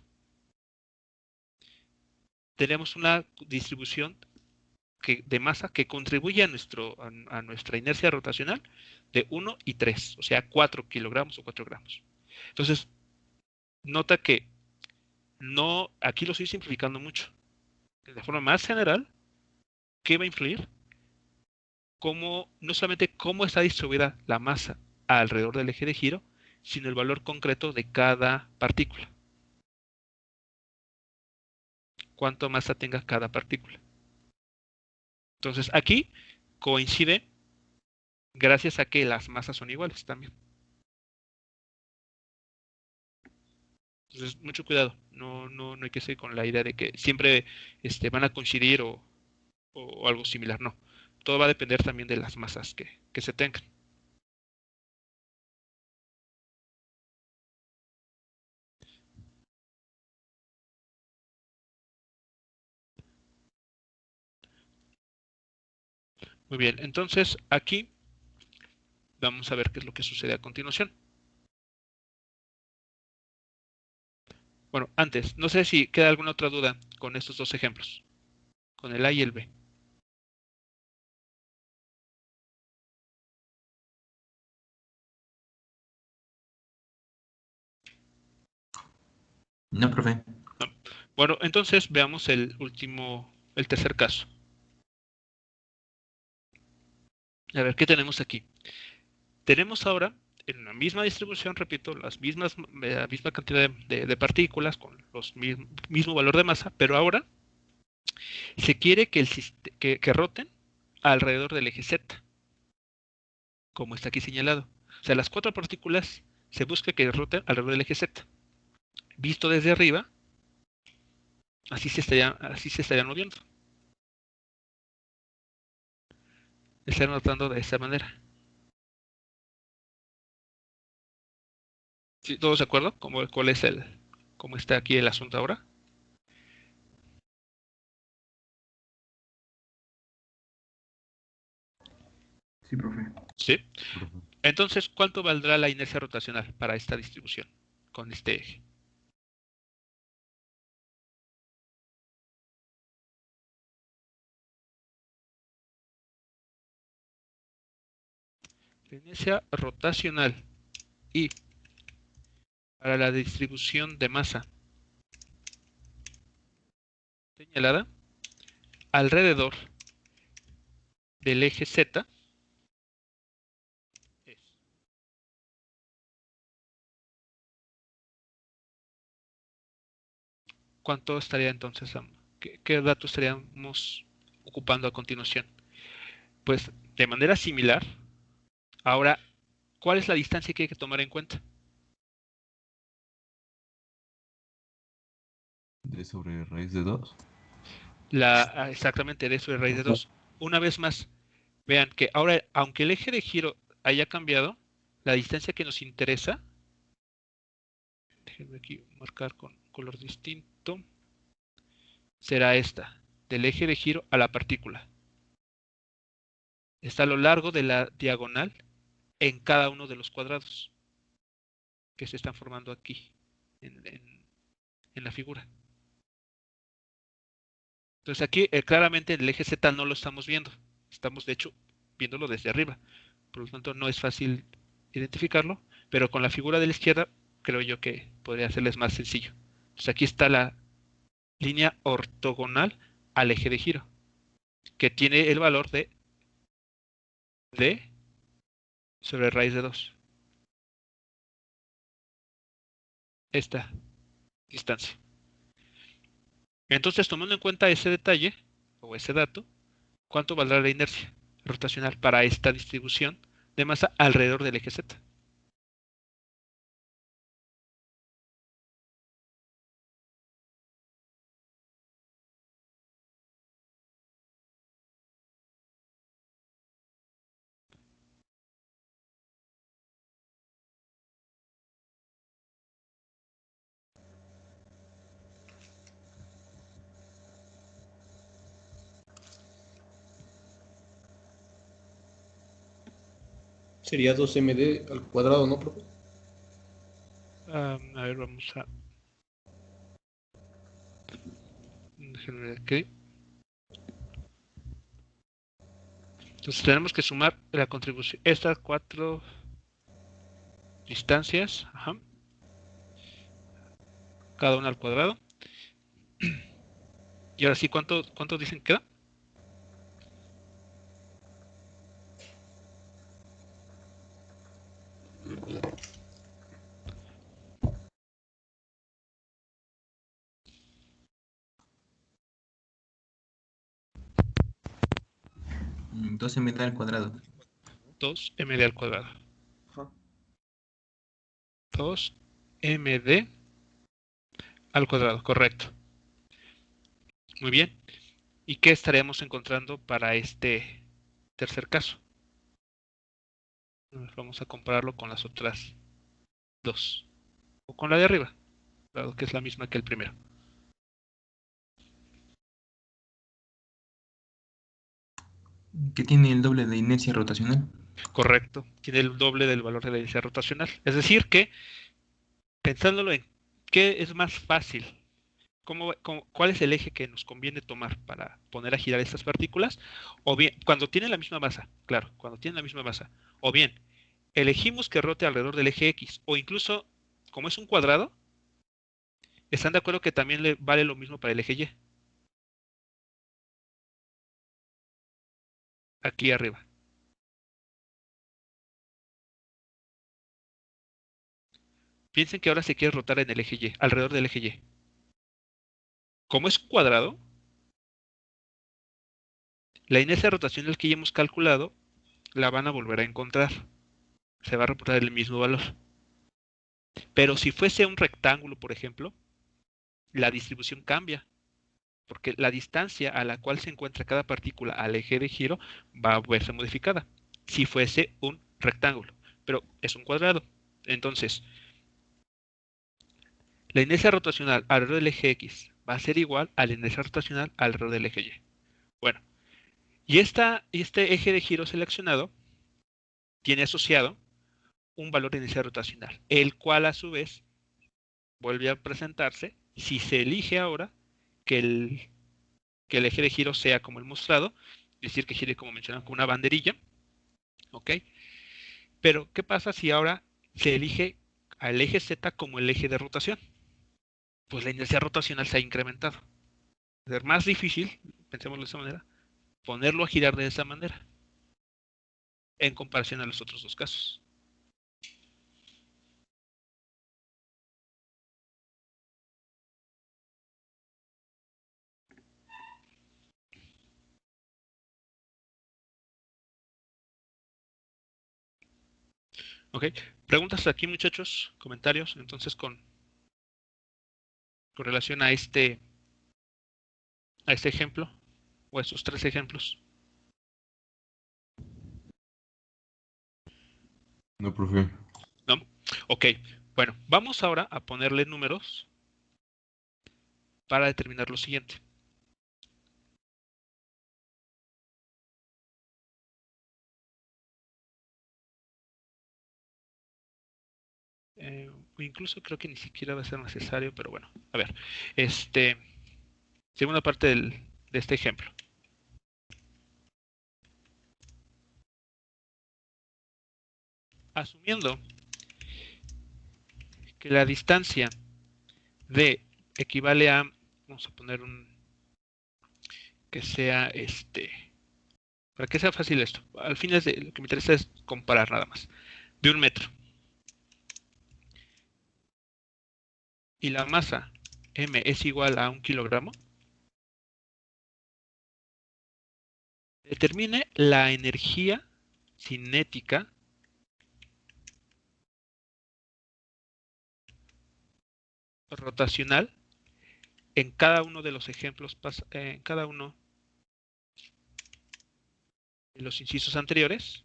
Tenemos una distribución de masa que contribuye a nuestra inercia rotacional de 1 y 3, o sea, 4 kilogramos o 4 gramos. Entonces, nota que no, aquí lo estoy simplificando mucho. De forma más general, ¿qué va a influir? No solamente cómo está distribuida la masa alrededor del eje de giro, sino el valor concreto de cada partícula. Cuánto masa tenga cada partícula. Entonces, aquí coincide gracias a que las masas son iguales también. Entonces, mucho cuidado. No hay que seguir con la idea de que siempre van a coincidir o algo similar. No. Todo va a depender también de las masas que se tengan. Muy bien. Entonces, aquí vamos a ver qué es lo que sucede a continuación. Bueno, antes, no sé si queda alguna otra duda con estos dos ejemplos, con el A y el B. No, profe. No. Bueno, entonces veamos el tercer caso. A ver, ¿qué tenemos aquí? Tenemos ahora en la misma distribución, repito, la misma cantidad de partículas con los mismo valor de masa, pero ahora se quiere que roten alrededor del eje Z, como está aquí señalado. O sea, las 4 partículas se busca que roten alrededor del eje Z. Visto desde arriba, así se estarían moviendo. Están rotando de esta manera. ¿Sí, todos de acuerdo? ¿Cómo está aquí el asunto ahora? Sí, profe. Sí. Profe. Entonces, ¿cuánto valdrá la inercia rotacional para esta distribución con este eje? La inercia rotacional y para la distribución de masa señalada alrededor del eje Z es ¿cuánto estaría entonces? ¿Qué datos estaríamos ocupando a continuación? Pues de manera similar, ahora, ¿cuál es la distancia que hay que tomar en cuenta? D sobre raíz de 2. Exactamente, de sobre raíz de 2. Una vez más, vean que ahora, aunque el eje de giro haya cambiado, la distancia que nos interesa, déjenme aquí marcar con color distinto, será esta, del eje de giro a la partícula. Está a lo largo de la diagonal en cada uno de los cuadrados que se están formando aquí en la figura. Entonces aquí claramente el eje Z no lo estamos viendo. Estamos de hecho viéndolo desde arriba. Por lo tanto no es fácil identificarlo, pero con la figura de la izquierda creo yo que podría hacerles más sencillo. Entonces aquí está la línea ortogonal al eje de giro, que tiene el valor de D sobre raíz de 2. Esta distancia. Entonces, tomando en cuenta ese detalle o ese dato, ¿cuánto valdrá la inercia rotacional para esta distribución de masa alrededor del eje Z? Sería 2 md al cuadrado, ¿no, profe? A ver, vamos a... Déjenme ver aquí. Entonces tenemos que sumar la contribución, estas 4 distancias, ajá, cada una al cuadrado. Y ahora sí, ¿cuánto dicen que queda? Mm, 12 al cuadrado. 2md al cuadrado. Ajá. 2md al cuadrado, correcto. Muy bien. ¿Y qué estaríamos encontrando para este tercer caso? Vamos a compararlo con las otras dos. O con la de arriba, dado que es la misma que el primero. ¿Qué tiene el doble de inercia rotacional? Correcto. Tiene el doble del valor de la inercia rotacional. Es decir que, pensándolo en qué es más fácil, cuál es el eje que nos conviene tomar para poner a girar estas partículas, o bien, cuando tienen la misma masa, claro, cuando tienen la misma masa, o bien, elegimos que rote alrededor del eje X, o incluso, como es un cuadrado, ¿están de acuerdo que también le vale lo mismo para el eje Y? Aquí arriba. Piensen que ahora se quiere rotar en el eje Y, alrededor del eje Y. Como es cuadrado, la inercia rotacional que ya hemos calculado la van a volver a encontrar. Se va a reportar el mismo valor. Pero si fuese un rectángulo, por ejemplo, la distribución cambia, porque la distancia a la cual se encuentra cada partícula al eje de giro va a verse modificada. Si fuese un rectángulo, pero es un cuadrado. Entonces, la inercia rotacional alrededor del eje X va a ser igual a la inercia rotacional alrededor del eje Y. Bueno, y este eje de giro seleccionado tiene asociado un valor de inercia rotacional, el cual a su vez vuelve a presentarse si se elige ahora que el eje de giro sea como el mostrado, es decir, que gire como mencionaron con una banderilla, ¿ok? Pero, ¿qué pasa si ahora se elige al eje Z como el eje de rotación? Pues la inercia rotacional se ha incrementado. Va a ser más difícil, pensémoslo de esa manera, ponerlo a girar de esa manera, en comparación a los otros dos casos. ¿Ok? Preguntas aquí, muchachos, comentarios, entonces con relación a este ejemplo, o a estos 3 ejemplos. No, profe. ¿No? Ok, bueno, vamos ahora a ponerle números para determinar lo siguiente. Incluso creo que ni siquiera va a ser necesario, pero bueno, a ver, segunda parte de este ejemplo. Asumiendo que la distancia D equivale a, vamos a poner que sea para que sea fácil esto, al fin lo que me interesa es comparar nada más, de 1 metro. Y la masa M es igual a 1 kilogramo, determine la energía cinética rotacional en cada uno de los ejemplos, en cada uno de los incisos anteriores,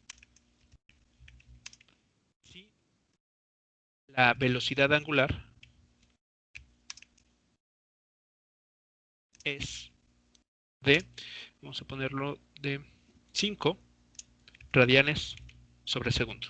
si la velocidad angular es de, vamos a ponerlo de 5 radianes sobre segundo.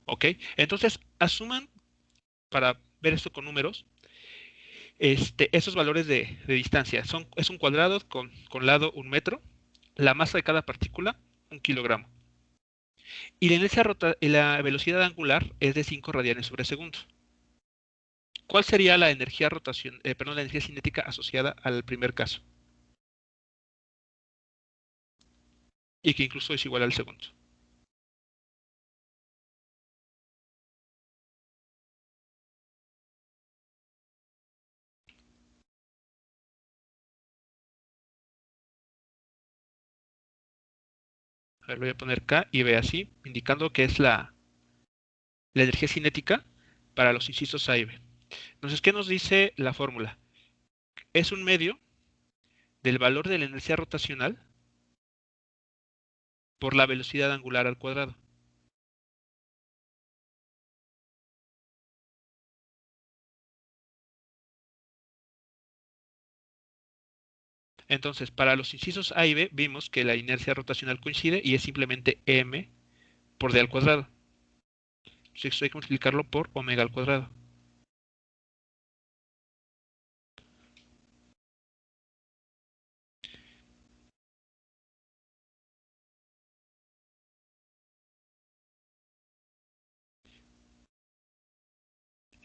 ¿Ok? Entonces, asuman, para ver esto con números, esos valores de distancia. Es un cuadrado con lado 1 metro, la masa de cada partícula, 1 kilogramo. Y la velocidad angular es de 5 radianes sobre segundo. ¿Cuál sería la energía la energía cinética asociada al primer caso? Y que incluso es igual al segundo. A ver, lo voy a poner K y B así, indicando que es la energía cinética para los incisos A y B. Entonces, ¿qué nos dice la fórmula? Es un medio del valor de la inercia rotacional por la velocidad angular al cuadrado. Entonces, para los incisos A y B vimos que la inercia rotacional coincide y es simplemente m por d al cuadrado. Entonces, esto hay que multiplicarlo por omega al cuadrado.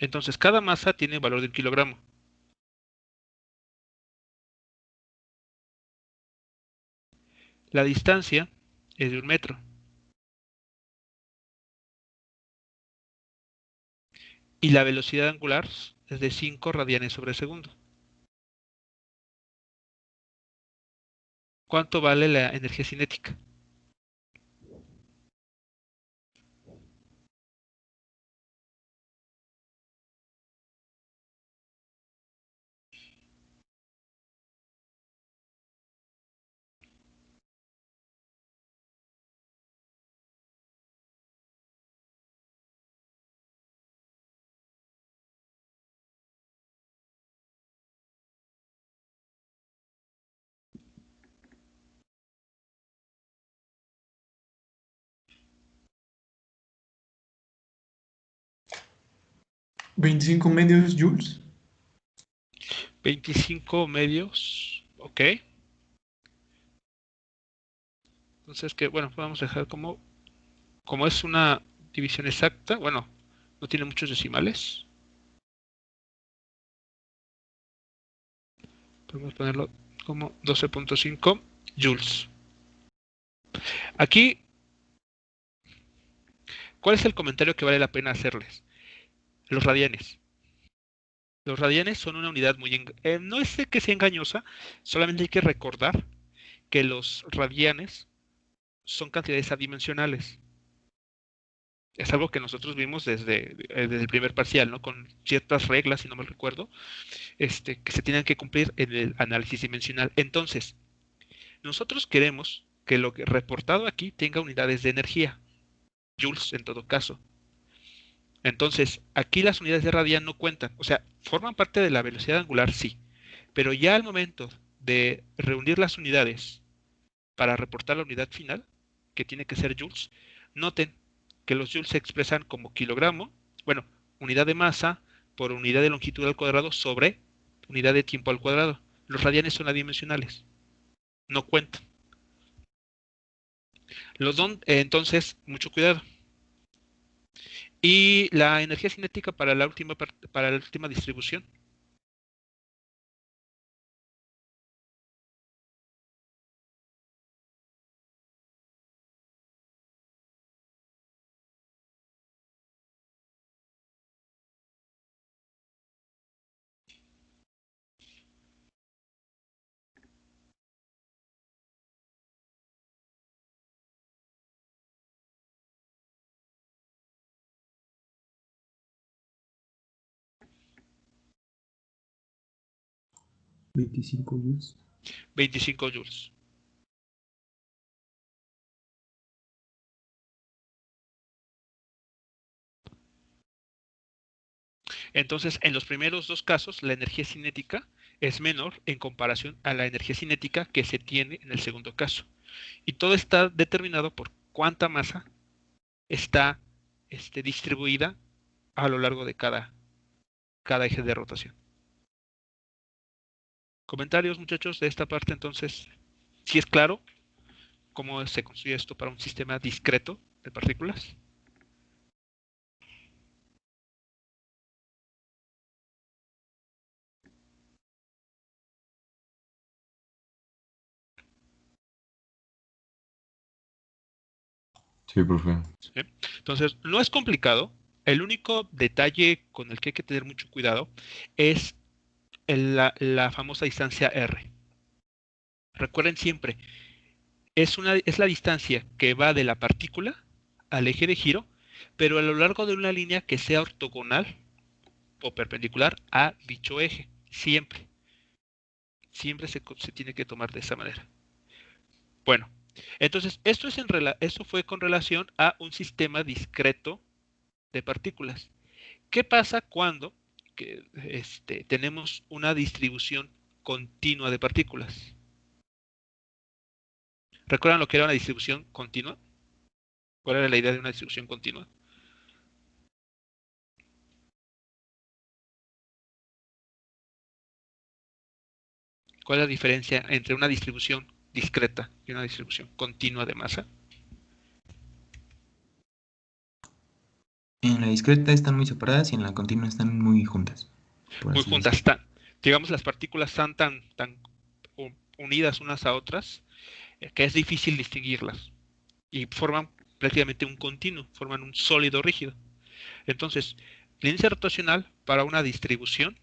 Entonces, cada masa tiene valor de 1 kilogramo. La distancia es de 1 metro. Y la velocidad angular es de 5 radianes sobre segundo. ¿Cuánto vale la energía cinética? ¿25 medios joules? 25 medios. Ok. Entonces, que bueno, podemos dejar como es una división exacta. Bueno, no tiene muchos decimales. Podemos ponerlo como 12.5 joules. Aquí, ¿cuál es el comentario que vale la pena hacerles? Los radianes. Los radianes son una unidad no es de que sea engañosa, solamente hay que recordar que los radianes son cantidades adimensionales. Es algo que nosotros vimos desde el primer parcial, ¿no? Con ciertas reglas, si no me recuerdo, que se tienen que cumplir en el análisis dimensional. Entonces, nosotros queremos que lo que reportado aquí tenga unidades de energía, joules en todo caso. Entonces, aquí las unidades de radian no cuentan, o sea, forman parte de la velocidad angular, sí, pero ya al momento de reunir las unidades para reportar la unidad final, que tiene que ser joules, noten que los joules se expresan como kilogramo, bueno, unidad de masa por unidad de longitud al cuadrado sobre unidad de tiempo al cuadrado. Los radianes son adimensionales, no cuentan. Entonces, mucho cuidado. Y la energía cinética para para la última distribución. ¿25 joules? 25 joules. Entonces, en los primeros dos casos, la energía cinética es menor en comparación a la energía cinética que se tiene en el segundo caso. Y todo está determinado por cuánta masa está distribuida a lo largo de cada eje de rotación. Comentarios, muchachos, de esta parte. Entonces, ¿sí es claro cómo se construye esto para un sistema discreto de partículas? Sí, profe. ¿Sí? Entonces, no es complicado. El único detalle con el que hay que tener mucho cuidado es la famosa distancia R. Recuerden siempre, es la distancia que va de la partícula al eje de giro, pero a lo largo de una línea que sea ortogonal o perpendicular a dicho eje. Siempre. Siempre se tiene que tomar de esa manera. Bueno, entonces esto fue con relación a un sistema discreto de partículas. ¿Qué pasa cuando tenemos una distribución continua de partículas? ¿Recuerdan lo que era una distribución continua? ¿Cuál era la idea de una distribución continua? ¿Cuál es la diferencia entre una distribución discreta y una distribución continua de masa? En la discreta están muy separadas y en la continua están muy juntas. Muy juntas están. Digamos, las partículas están tan unidas unas a otras que es difícil distinguirlas y forman prácticamente un continuo, forman un sólido rígido. Entonces, la inercia rotacional para una distribución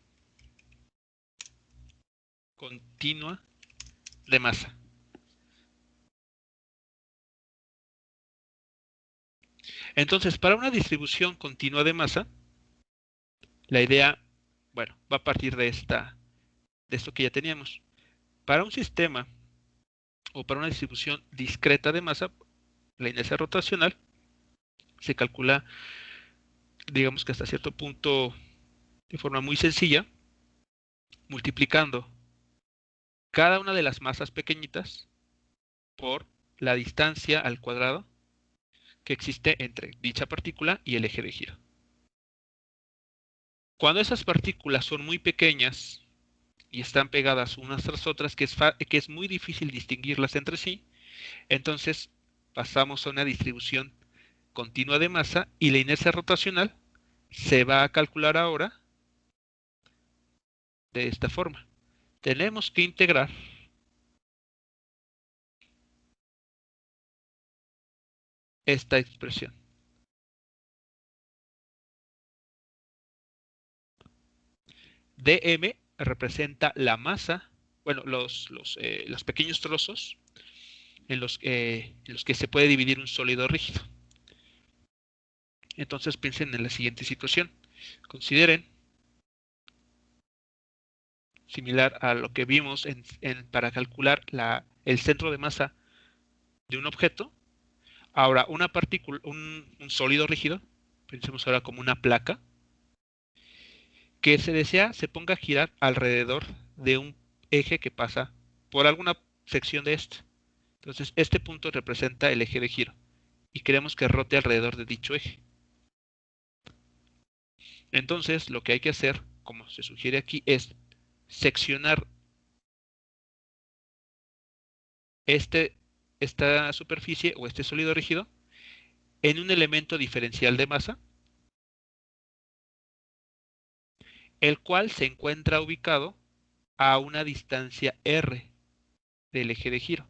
continua de masa. Entonces, para una distribución continua de masa, la idea, bueno, va a partir de esto que ya teníamos. Para un sistema o para una distribución discreta de masa, la inercia rotacional se calcula, digamos que hasta cierto punto, de forma muy sencilla, multiplicando cada una de las masas pequeñitas por la distancia al cuadrado que existe entre dicha partícula y el eje de giro. Cuando esas partículas son muy pequeñas y están pegadas unas tras otras, que es muy difícil distinguirlas entre sí, entonces pasamos a una distribución continua de masa y la inercia rotacional se va a calcular ahora de esta forma. Tenemos que integrar esta expresión. dm representa la masa, bueno, los pequeños trozos en los que se puede dividir un sólido rígido. Entonces piensen en la siguiente situación. Consideren, similar a lo que vimos para calcular el centro de masa de un objeto, ahora una partícula, un sólido rígido, pensemos ahora como una placa, que se ponga a girar alrededor de un eje que pasa por alguna sección de este. Entonces, este punto representa el eje de giro y queremos que rote alrededor de dicho eje. Entonces, lo que hay que hacer, como se sugiere aquí, es seccionar esta superficie o este sólido rígido en un elemento diferencial de masa, el cual se encuentra ubicado a una distancia r del eje de giro.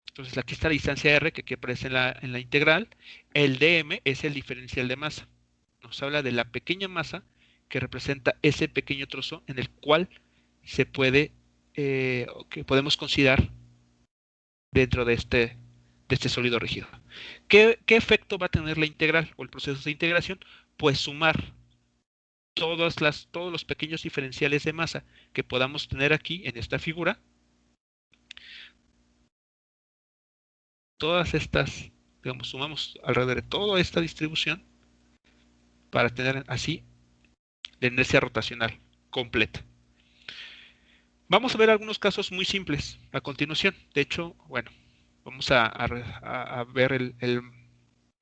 Entonces aquí está la distancia r que aparece en la integral. El dm es el diferencial de masa. Nos habla de la pequeña masa que representa ese pequeño trozo en el cual se puede, que podemos considerar dentro de este sólido rígido. ¿Qué efecto va a tener la integral o el proceso de integración? Pues sumar todos los pequeños diferenciales de masa que podamos tener aquí en esta figura. Todas estas, digamos, sumamos alrededor de toda esta distribución para tener así la inercia rotacional completa. Vamos a ver algunos casos muy simples a continuación. De hecho, bueno, vamos a ver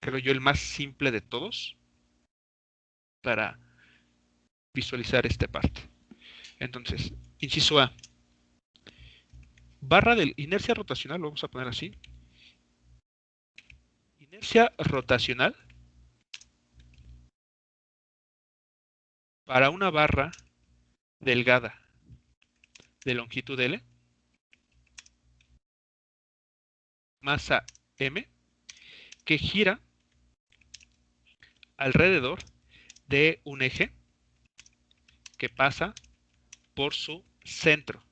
creo yo, el más simple de todos para visualizar esta parte. Entonces, inciso A. Barra de inercia rotacional, lo vamos a poner así. Inercia rotacional para una barra delgada de longitud L, masa M, que gira alrededor de un eje que pasa por su centro.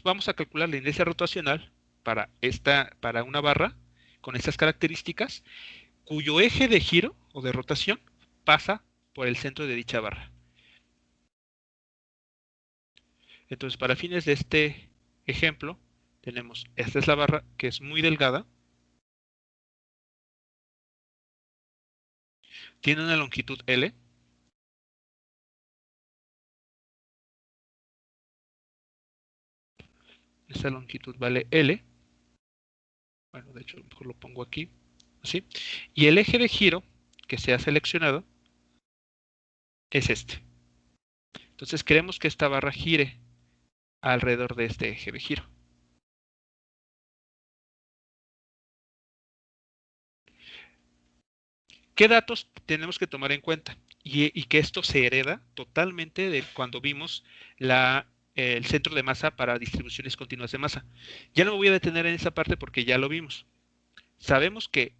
Vamos a calcular la inercia rotacional para una barra con estas características, cuyo eje de giro o de rotación pasa por el centro de dicha barra. Entonces, para fines de este ejemplo, tenemos, esta es la barra que es muy delgada, tiene una longitud L, esta longitud vale L, bueno, de hecho, a lo mejor lo pongo aquí, así, y el eje de giro que se ha seleccionado es este. Entonces, queremos que esta barra gire alrededor de este eje de giro. ¿Qué datos tenemos que tomar en cuenta? Y que esto se hereda totalmente de cuando vimos el centro de masa para distribuciones continuas de masa. Ya no me voy a detener en esa parte porque ya lo vimos. Sabemos que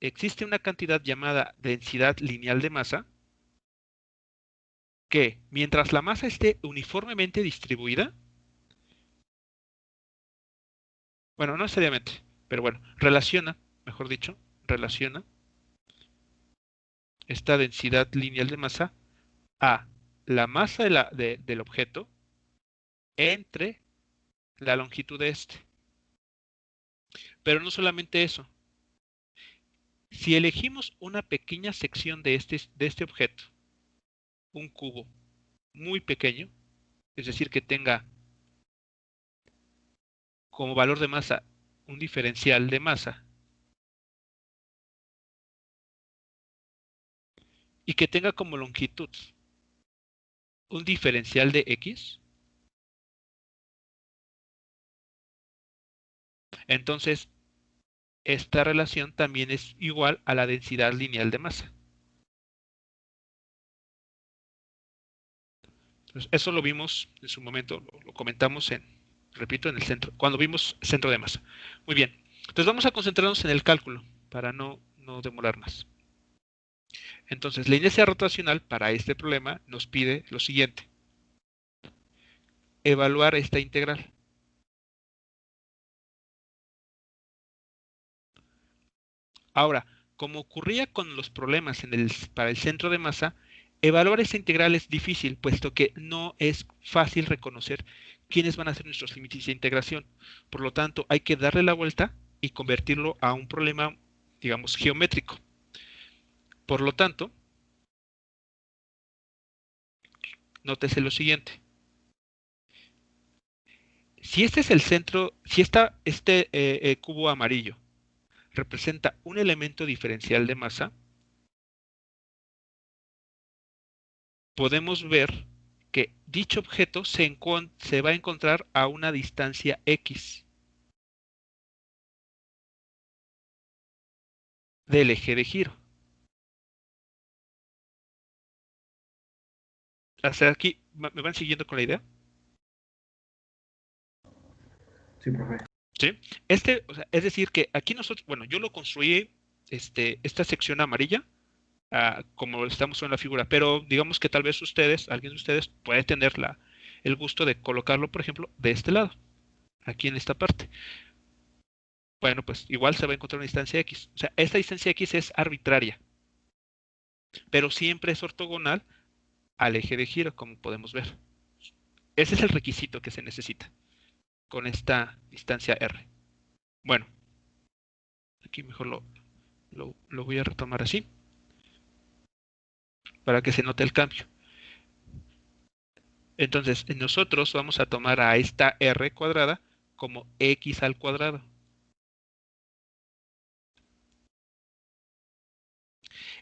existe una cantidad llamada densidad lineal de masa que, mientras la masa esté uniformemente distribuida, bueno, no necesariamente, pero bueno, mejor dicho, relaciona esta densidad lineal de masa a la masa del objeto entre la longitud de este. Pero no solamente eso. Si elegimos una pequeña sección de este objeto, un cubo muy pequeño, es decir, que tenga como valor de masa un diferencial de masa y que tenga como longitud un diferencial de X, entonces esta relación también es igual a la densidad lineal de masa. Entonces, eso lo vimos en su momento, lo comentamos repito, en el centro, cuando vimos centro de masa. Muy bien, entonces vamos a concentrarnos en el cálculo para no demorar más. Entonces, la inercia rotacional para este problema nos pide lo siguiente. Evaluar esta integral. Ahora, como ocurría con los problemas para el centro de masa, evaluar esta integral es difícil, puesto que no es fácil reconocer quiénes van a ser nuestros límites de integración. Por lo tanto, hay que darle la vuelta y convertirlo a un problema, digamos, geométrico. Por lo tanto, nótese lo siguiente. Si este es el centro, si este cubo amarillo representa un elemento diferencial de masa, podemos ver que dicho objeto se va a encontrar a una distancia X del eje de giro. Hasta aquí, ¿me van siguiendo con la idea? Sí, profe. ¿Sí? O sea, es decir que aquí nosotros, bueno, yo lo construí, esta sección amarilla, como estamos en la figura, pero digamos que tal vez alguien de ustedes puede tener el gusto de colocarlo, por ejemplo, de este lado, aquí en esta parte. Bueno, pues igual se va a encontrar una distancia X. O sea, esta distancia X es arbitraria, pero siempre es ortogonal al eje de giro, como podemos ver. Ese es el requisito que se necesita con esta distancia R. Bueno, aquí mejor lo Lo voy a retomar así, para que se note el cambio. Entonces, nosotros vamos a tomar a esta r cuadrada como x al cuadrado.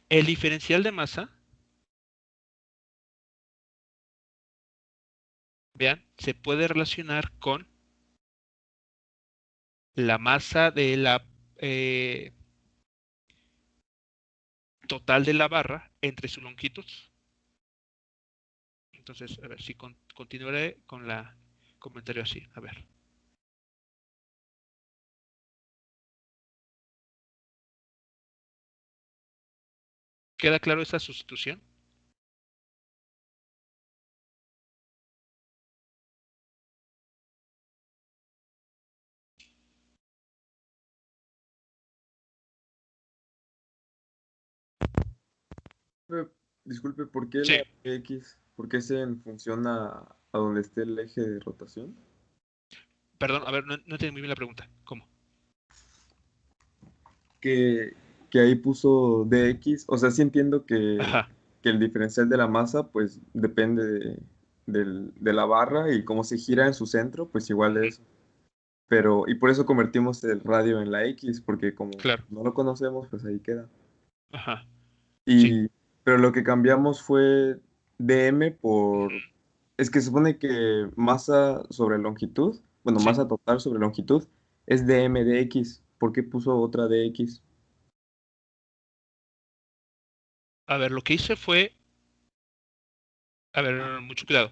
El diferencial de masa, vean, se puede relacionar con la masa de la total de la barra entre su longitud. Entonces, a ver si continuaré con la comentario así. A ver. ¿Queda claro esta sustitución? Disculpe, ¿por qué Sí. la X? ¿Por qué se en función a donde esté el eje de rotación? Perdón, a ver, no entendí muy bien la pregunta. ¿Cómo? Que, que ahí puso dx, o sea, sí entiendo Ajá. que el diferencial de la masa, pues depende de la barra y cómo se gira en su centro, pues igual Ujú, es. Pero, y por eso convertimos el radio en la X, porque como claro. no lo conocemos, pues ahí queda. Ajá. Sí. Y, pero lo que cambiamos fue dm Ujú, es que se supone que masa sobre longitud, bueno, sí. masa total sobre longitud, es dm dx. ¿Por qué puso otra dx? A ver, lo que hice fue, a ver, mucho cuidado.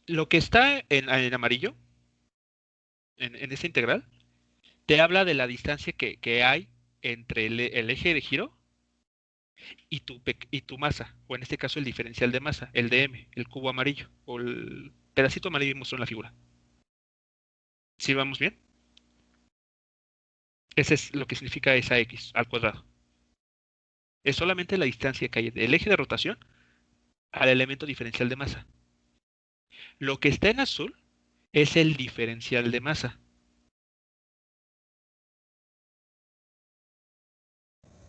Lo que está en amarillo, en esta integral, te habla de la distancia que hay entre el eje de giro y tu masa, o en este caso el diferencial de masa, el dm, el cubo amarillo, o el pedacito amarillo que mostró en la figura. ¿Sí vamos bien? Ese es lo que significa esa x al cuadrado. Es solamente la distancia que hay del eje de rotación al elemento diferencial de masa. Lo que está en azul es el diferencial de masa.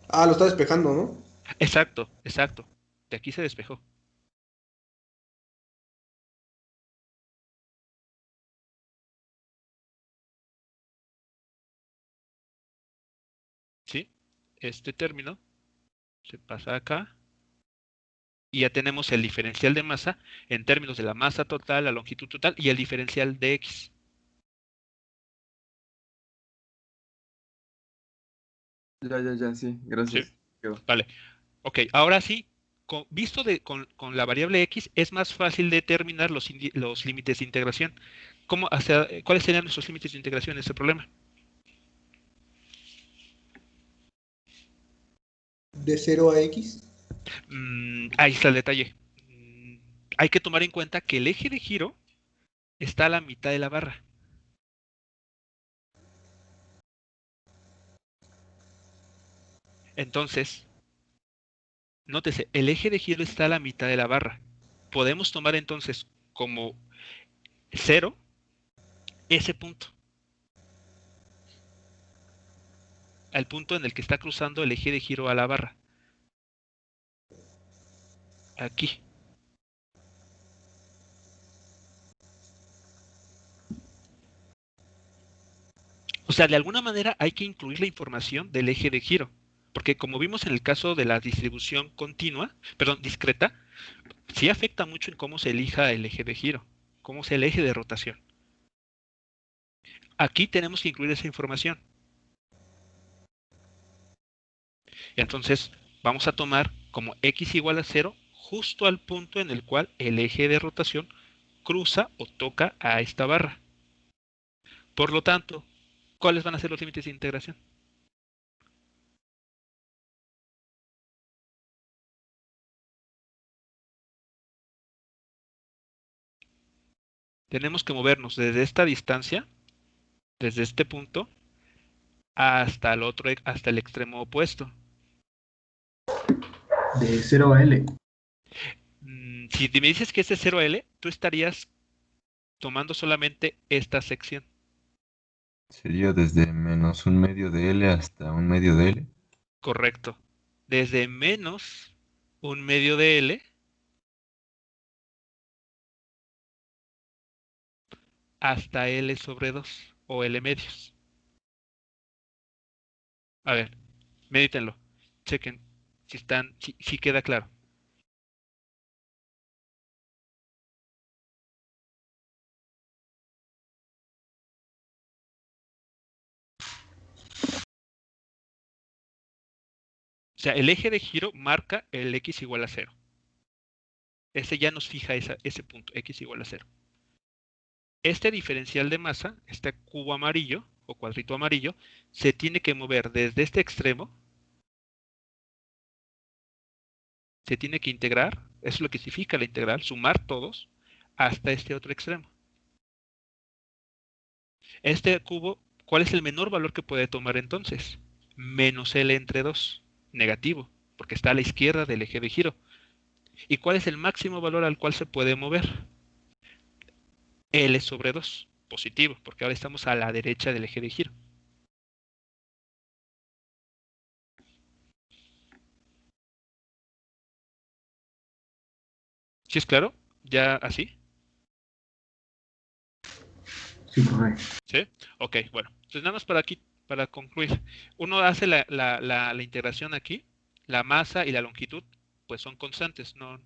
Ah, lo está despejando, ¿no? Exacto, exacto. De aquí se despejó. ¿Sí? Este término se pasa acá y ya tenemos el diferencial de masa en términos de la masa total, la longitud total y el diferencial de x. Ya, sí, ¿Sí? gracias. Quedó. Vale. Ok, ahora sí, visto con la variable x, es más fácil determinar los límites de integración. ¿Cuáles serían nuestros límites de integración en ese problema? De 0 a x. Ahí está el detalle. Mm, Hay que tomar en cuenta que el eje de giro está a la mitad de la barra. Entonces, nótese, el eje de giro está a la mitad de la barra. Podemos tomar entonces como cero ese punto, al punto en el que está cruzando el eje de giro a la barra. Aquí. O sea, de alguna manera hay que incluir la información del eje de giro. Porque como vimos en el caso de la distribución continua, perdón, discreta, sí afecta mucho en cómo se elija el eje de giro, cómo es el eje de rotación. Aquí tenemos que incluir esa información. Entonces, vamos a tomar como x igual a 0 justo al punto en el cual el eje de rotación cruza o toca a esta barra. Por lo tanto, ¿cuáles van a ser los límites de integración? Tenemos que movernos desde esta distancia, desde este punto, hasta hasta el extremo opuesto. De 0 a L. Si me dices que es de 0 a L, tú estarías tomando solamente esta sección. Sería desde menos un medio de L hasta un medio de L. Correcto. Desde menos un medio de L hasta L sobre 2 o L medios. A ver, medítenlo. Chequen si queda claro. O sea, el eje de giro marca el x igual a 0. Ese ya nos fija ese punto, x igual a 0. Este diferencial de masa, este cubo amarillo o cuadrito amarillo, se tiene que mover desde este extremo. Se tiene que integrar, eso es lo que significa la integral, sumar todos hasta este otro extremo. Este cubo, ¿cuál es el menor valor que puede tomar entonces? Menos L entre 2, negativo, porque está a la izquierda del eje de giro. ¿Y cuál es el máximo valor al cual se puede mover? L sobre 2, positivo, porque ahora estamos a la derecha del eje de giro. ¿Sí es claro? ¿Ya así? Sí, profe. ¿Sí? Ok, bueno. Entonces nada más para aquí, para concluir. Uno hace la integración aquí. La masa y la longitud, pues son constantes, no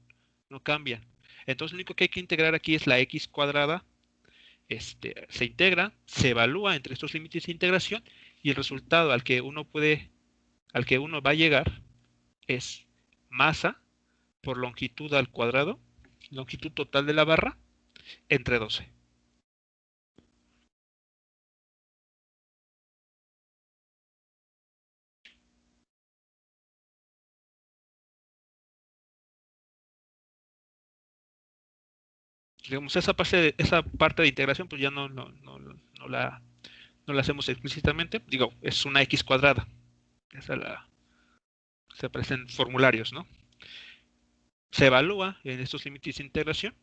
cambian. Entonces lo único que hay que integrar aquí es la x cuadrada. Se integra, se evalúa entre estos límites de integración y el resultado al que uno va a llegar es masa por longitud al cuadrado, longitud total de la barra, entre 12. Digamos, esa parte de integración, pues ya no la hacemos explícitamente. Digo, es una x cuadrada. Se aparecen formularios, ¿no? Se evalúa en estos límites de integración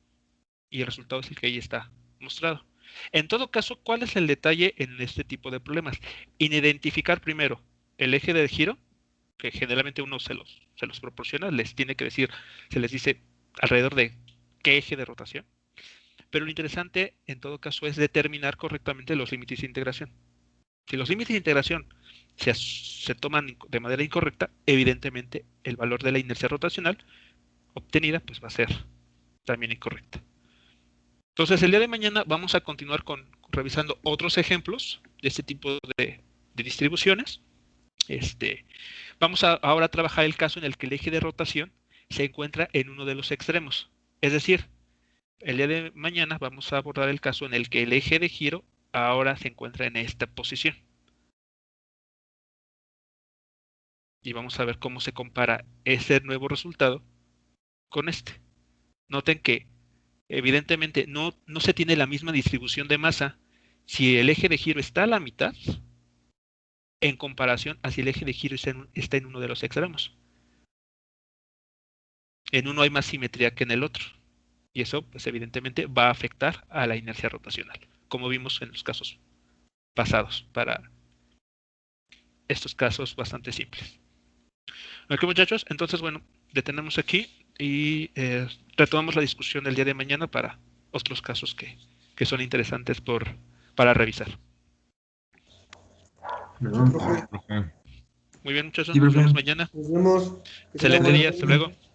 y el resultado es el que ahí está mostrado. En todo caso, ¿cuál es el detalle en este tipo de problemas? En identificar primero el eje de giro, que generalmente uno se los proporciona, les tiene que decir, se les dice alrededor de qué eje de rotación. Pero lo interesante, en todo caso, es determinar correctamente los límites de integración. Si los límites de integración se toman de manera incorrecta, evidentemente el valor de la inercia rotacional obtenida pues va a ser también incorrecta. Entonces, el día de mañana vamos a continuar revisando otros ejemplos de este tipo de distribuciones. Vamos ahora a trabajar el caso en el que el eje de rotación se encuentra en uno de los extremos. Es decir, el día de mañana vamos a abordar el caso en el que el eje de giro ahora se encuentra en esta posición. Y vamos a ver cómo se compara ese nuevo resultado con este. Noten que evidentemente no se tiene la misma distribución de masa si el eje de giro está a la mitad en comparación a si el eje de giro está en uno de los extremos. En uno hay más simetría que en el otro. Y eso, pues evidentemente, va a afectar a la inercia rotacional, como vimos en los casos pasados, para estos casos bastante simples. Ok, muchachos, entonces, bueno, detenemos aquí y retomamos la discusión el día de mañana para otros casos que son interesantes para revisar. No. Profe, Profe. Muy bien, muchachos, Sí, nos profe. vemos mañana. nos vemos. Que tengan Excelente buena día, hasta tarde. luego.